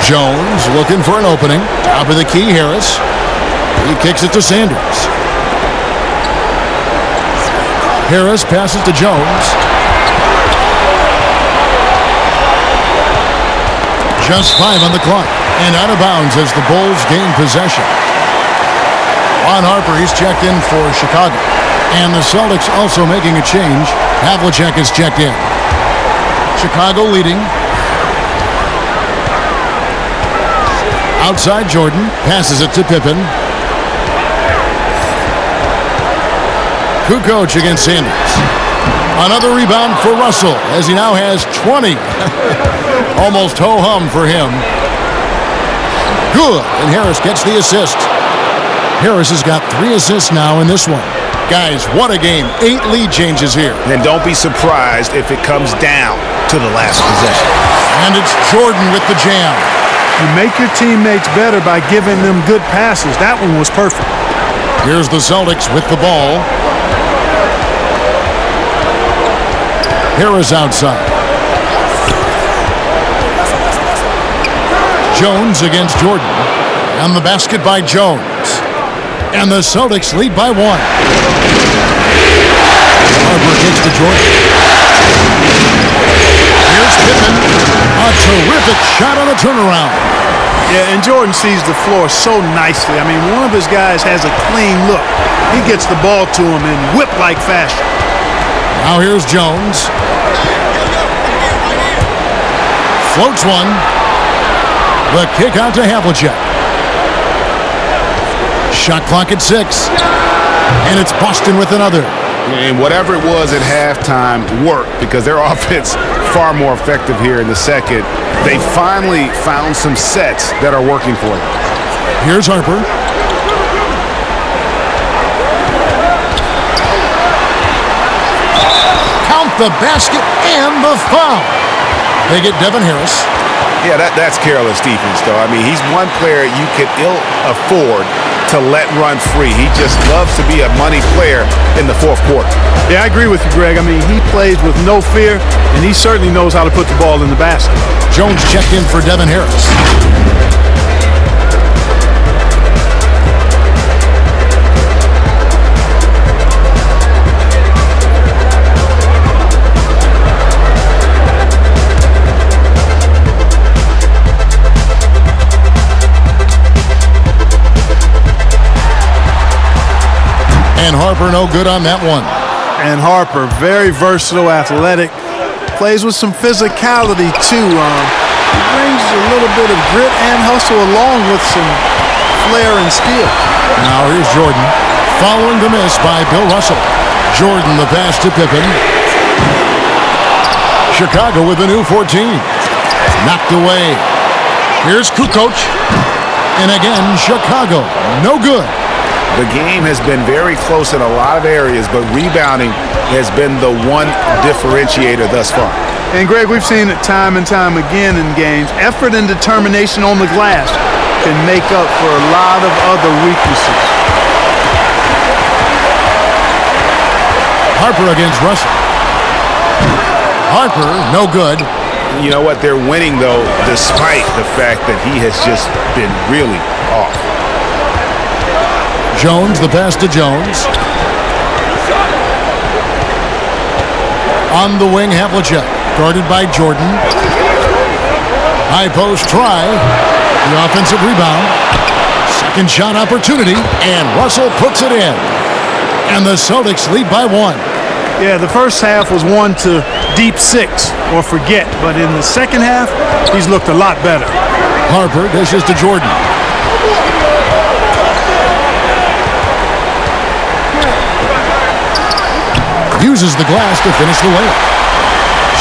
Jones looking for an opening. Top of the key, Harris. He kicks it to Sanders. Harris passes to Jones. Just 5 on the clock. And out of bounds as the Bulls gain possession. Ron Harper, he's checked in for Chicago. And the Celtics also making a change. Havlicek is checked in. Chicago leading. Outside Jordan, passes it to Pippen. Kukoc against Sanders. Another rebound for Russell as he now has 20. Almost ho-hum for him. Good, and Harris gets the assist. Harris has got 3 assists now in this one. Guys, what a game. 8 lead changes here.
And don't be surprised if it comes down to the last possession.
And it's Jordan with the jam.
You make your teammates better by giving them good passes. That one was perfect.
Here's the Celtics with the ball. Harris outside. Jones against Jordan. And the basket by Jones. And the Celtics lead by 1. Harper kicks to Jordan. Here's Pippen. A terrific shot on the turnaround.
Yeah, and Jordan sees the floor so nicely. I mean, one of his guys has a clean look. He gets the ball to him in whip-like fashion.
Now here's Jones. Floats one. The kick out to Havlicek. Shot clock at 6. And it's Boston with another.
And whatever it was at halftime worked because their offense far more effective here in the second. They finally found some sets that are working for them.
Here's Harper. Count the basket and the foul. They get Devin Harris.
Yeah, that's careless defense, though. I mean, he's one player you could ill afford to let run free. He just loves to be a money player in the fourth quarter.
Yeah, I agree with you, Greg. I mean, he plays with no fear, and he certainly knows how to put the ball in the basket.
Jones checked in for Devin Harris. And Harper no good on that one.
And Harper, very versatile, athletic, plays with some physicality too. He brings a little bit of grit and hustle along with some flair and skill.
Now here's Jordan, following the miss by Bill Russell. Jordan the pass to Pippen. Chicago with a new 14. Knocked away. Here's Kukoc. And again, Chicago, no good.
The game has been very close in a lot of areas, but rebounding has been the one differentiator thus far.
And, Greg, we've seen it time and time again in games. Effort and determination on the glass can make up for a lot of other weaknesses.
Harper against Russell. Harper, no good.
You know what? They're winning, though, despite the fact that he has just been really off.
Jones, the pass to Jones. On the wing, Havlicek, guarded by Jordan. High post try. The offensive rebound. Second shot opportunity, and Russell puts it in. And the Celtics lead by 1.
Yeah, the first half was 1 to deep 6 or forget, but in the second half, he's looked a lot better.
Harper dishes to Jordan. Uses the glass to finish the layup.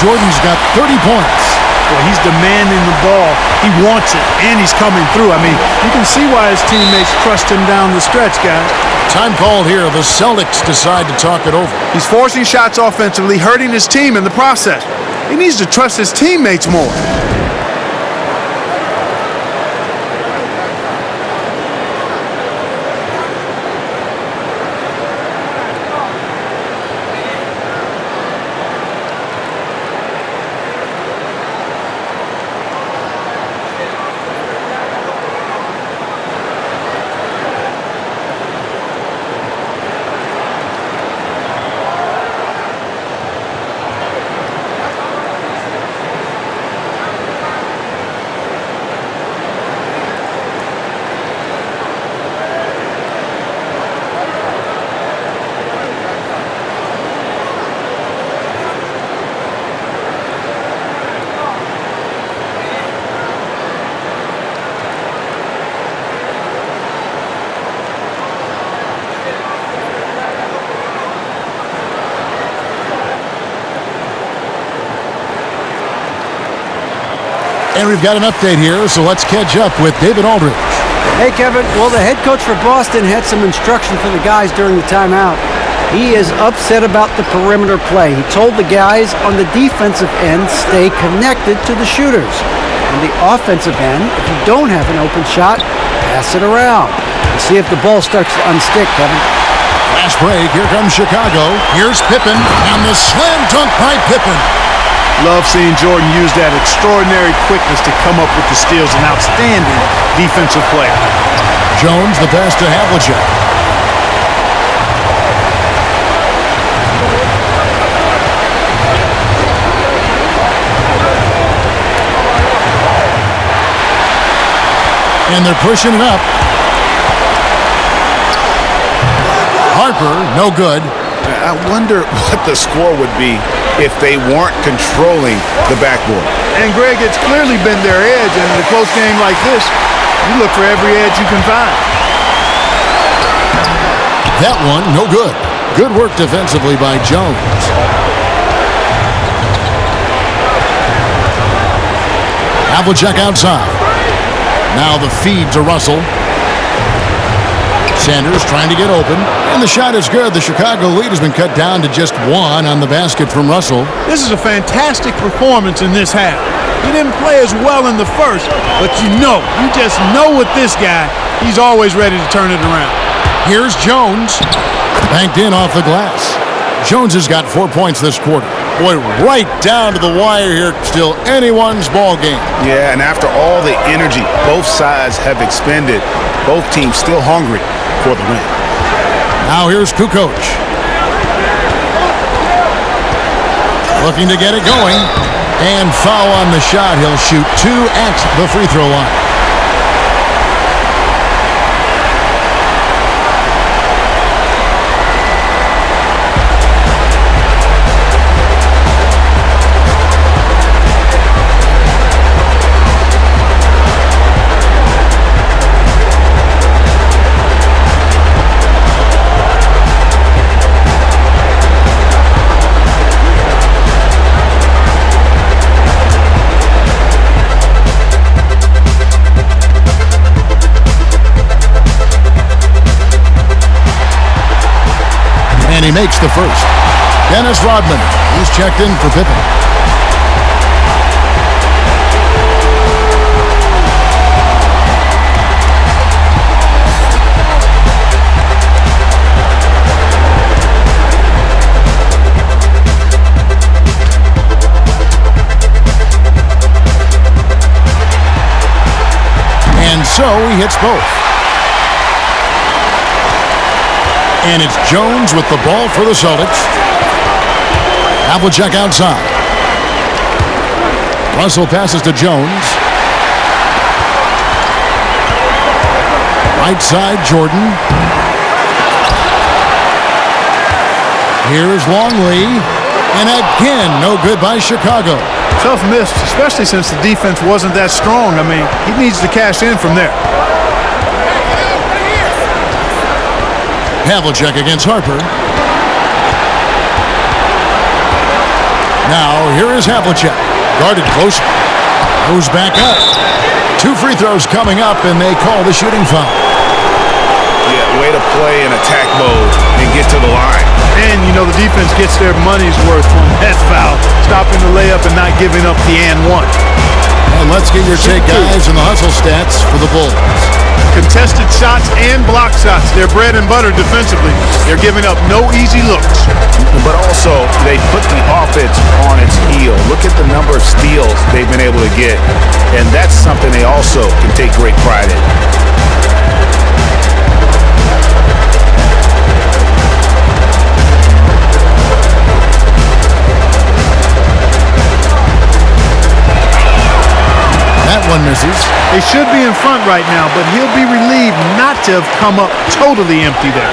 Jordan's got 30 points.
Well, he's demanding the ball. He wants it, and he's coming through. I mean, you can see why his teammates trust him down the stretch, guys.
Time called here. The Celtics decide to talk it over.
He's forcing shots offensively, hurting his team in the process. He needs to trust his teammates more.
And we've got an update here, so let's catch up with David Aldridge.
Hey, Kevin. Well, the head coach for Boston had some instruction for the guys during the timeout. He is upset about the perimeter play. He told the guys on the defensive end, stay connected to the shooters. On the offensive end, if you don't have an open shot, pass it around. And see if the ball starts to unstick, Kevin.
Fast break. Here comes Chicago. Here's Pippen, and the slam dunk by Pippen.
Love seeing Jordan use that extraordinary quickness to come up with the steals. An outstanding defensive player.
Jones, the pass to Havlicek. And they're pushing it up. Harper, no good.
I wonder what the score would be if they weren't controlling the backboard.
And Greg, it's clearly been their edge, and in a close game like this, you look for every edge you can find.
That one, no good. Good work defensively by Jones. Havlicek outside. Now the feed to Russell. Sanders trying to get open, and the shot is good. The Chicago lead has been cut down to just 1 on the basket from Russell.
This is a fantastic performance in this half. He didn't play as well in the first, but you just know with this guy, he's always ready to turn it around.
Here's Jones. Banked in off the glass. Jones has got 4 points this quarter. Boy, right down to the wire here. Still anyone's ball game.
Yeah, and after all the energy both sides have expended, both teams still hungry for the win.
Now here's Kukoc. Looking to get it going. And foul on the shot. He'll shoot 2 at the free throw line. And he makes the first. Dennis Rodman, he's checked in for Pippen. And so he hits both. And it's Jones with the ball for the Celtics. Havlicek outside. Russell passes to Jones. Right side, Jordan. Here's Longley. And again, no good by Chicago.
Tough miss, especially since the defense wasn't that strong. I mean, he needs to cash in from there.
Havlicek against Harper. Now, here is Havlicek. Guarded close. Goes back up. 2 free throws coming up, and they call the shooting foul.
Yeah, way to play in attack mode and get to the line.
And, you know, the defense gets their money's worth from that foul, stopping the layup and not giving up the and one.
And let's get your take, guys, on the hustle stats for the Bulls.
Contested shots and block shots. They're bread and butter defensively. They're giving up no easy looks.
But also, they put the offense on its heel. Look at the number of steals they've been able to get. And that's something they also can take great pride in.
That one misses.
They should be in front right now, but he'll be relieved not to have come up totally empty there.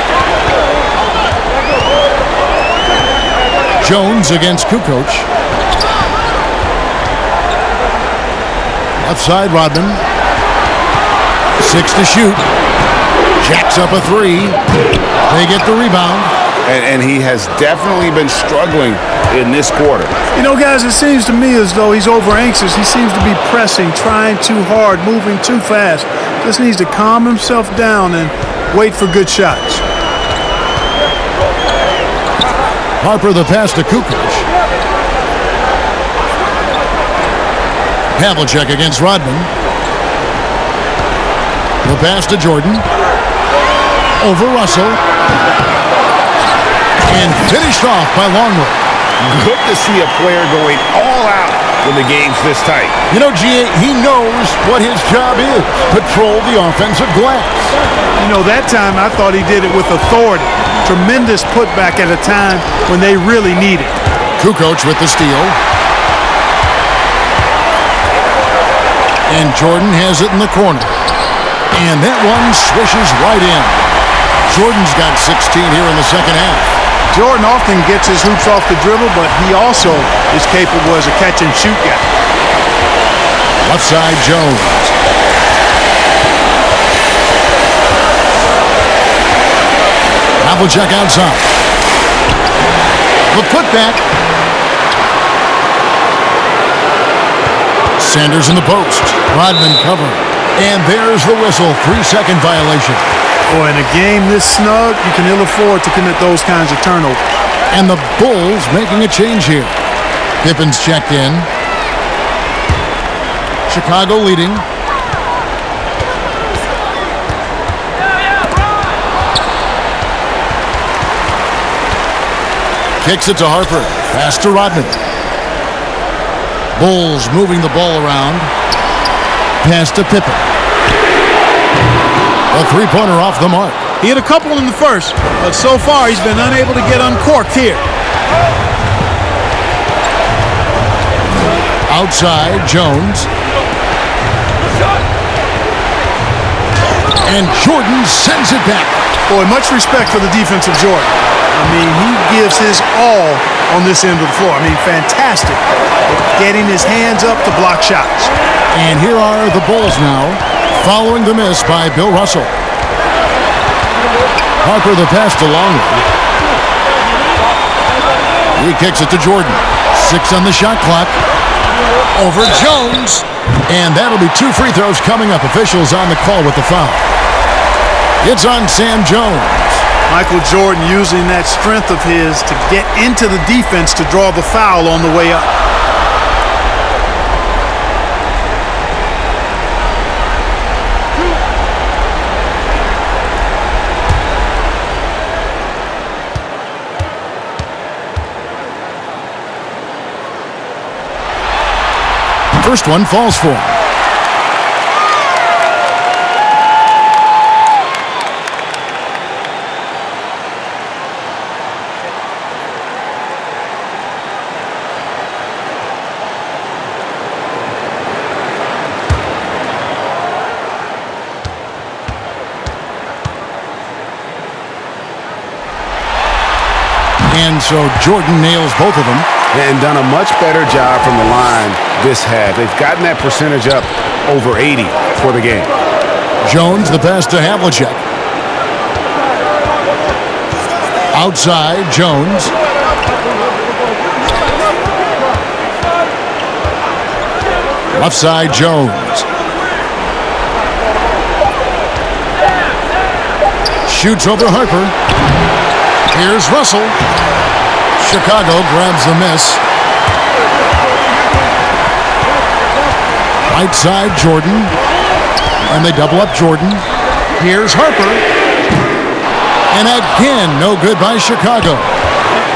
Jones against Kukoc. Left side, Rodman. 6 to shoot. Jacks up a 3. They get the rebound.
And he has definitely been struggling in this quarter.
You know, guys, it seems to me as though he's over anxious. He seems to be pressing, trying too hard, moving too fast. Just needs to calm himself down and wait for good shots.
Harper the pass to Kukoc. Havlicek against Rodman. The pass to Jordan. Over Russell. And finished off by Longley.
Good to see a player going all out when the game's this tight.
You know, G.A., he knows what his job is. Patrol the offensive glass.
You know, that time I thought he did it with authority. Tremendous putback at a time when they really need it.
Kukoc with the steal. And Jordan has it in the corner. And that one swishes right in. Jordan's got 16 here in the second half.
Jordan often gets his hoops off the dribble, but he also is capable as a catch-and-shoot guy.
Left side, Jones. Havlicek outside. The putback. Sanders in the post. Rodman covering. And there's the whistle. 3-second violation.
Boy, in a game this snug, you can ill afford to commit those kinds of turnovers.
And the Bulls making a change here. Pippen's checked in. Chicago leading. Kicks it to Harper. Pass to Rodman. Bulls moving the ball around. Pass to Pippen. A three-pointer off the mark.
He hit a couple in the first, but so far he's been unable to get uncorked here.
Outside, Jones. And Jordan sends it back.
Boy, much respect for the defense of Jordan. I mean, he gives his all on this end of the floor. I mean, fantastic at getting his hands up to block shots.
And here are the Bulls now, following the miss by Bill Russell. Harper the pass to Longley. He kicks it to Jordan. 6 on the shot clock. Over Jones. And that'll be 2 free throws coming up. Officials on the call with the foul. It's on Sam Jones.
Michael Jordan using that strength of his to get into the defense to draw the foul on the way up.
First one falls for him. And so Jordan nails both of them.
And done a much better job from the line this half. They've gotten that percentage up over 80 for the game.
Jones, the pass to Havlicek. Outside, Jones. Left side, Jones. Shoots over Harper. Here's Russell. Chicago grabs the miss. Right side, Jordan. And they double up Jordan. Here's Harper. And again, no good by Chicago.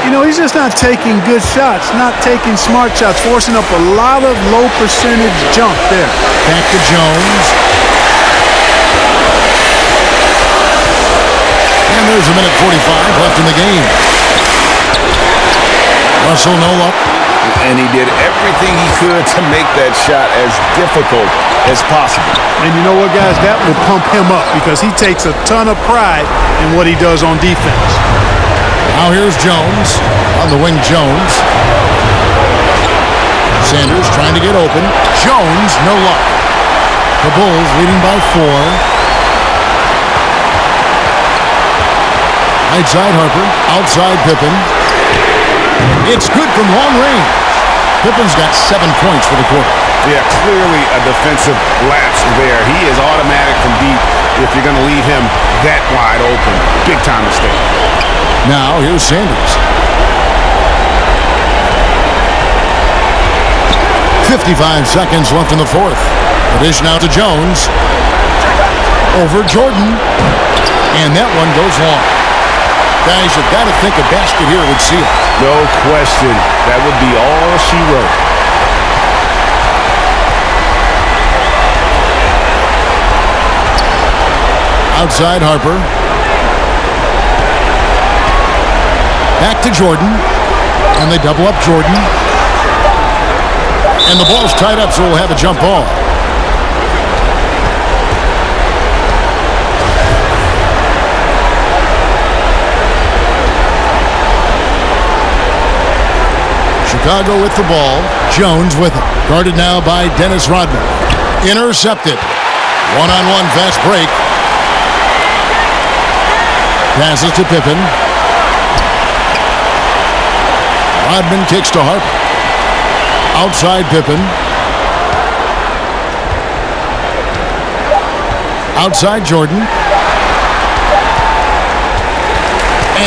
You know, he's just not taking good shots, not taking smart shots, forcing up a lot of low percentage jump there.
Back to Jones. And there's a minute 45 left in the game. Russell no luck.
And he did everything he could to make that shot as difficult as possible.
And you know what, guys? That will pump him up because he takes a ton of pride in what he does on defense.
Now here's Jones. On the wing, Jones. Sanders trying to get open. Jones, no luck. The Bulls leading by 4. Right side Harper. Outside Pippen. It's good from long range. Pippen's got 7 points for the quarter.
Yeah, clearly a defensive lapse there. He is automatic from deep if you're going to leave him that wide open. Big time mistake.
Now here's Sanders. 55 seconds left in the fourth. The dish now to Jones. Over Jordan. And that one goes long. Guys, you've got to think a basket here would seal it.
No question. That would be all she wrote.
Outside Harper. Back to Jordan. And they double up Jordan. And the ball's tied up, so we'll have a jump ball. Chicago with the ball. Jones with it. Guarded now by Dennis Rodman. Intercepted. One-on-one fast break. Passes to Pippen. Rodman kicks to Harper. Outside Pippen. Outside Jordan.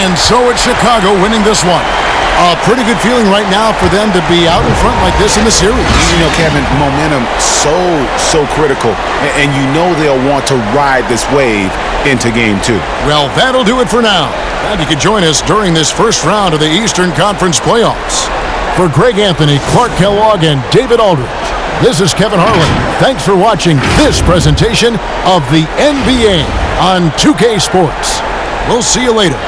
And so it's Chicago winning this one. A pretty good feeling right now for them to be out in front like this in the series.
You know, Kevin, momentum so critical. And you know they'll want to ride this wave into game 2.
Well, that'll do it for now. Glad you could join us during this first round of the Eastern Conference playoffs. For Greg Anthony, Clark Kellogg, and David Aldridge, this is Kevin Harlan. Thanks for watching this presentation of the NBA on 2K Sports. We'll see you later.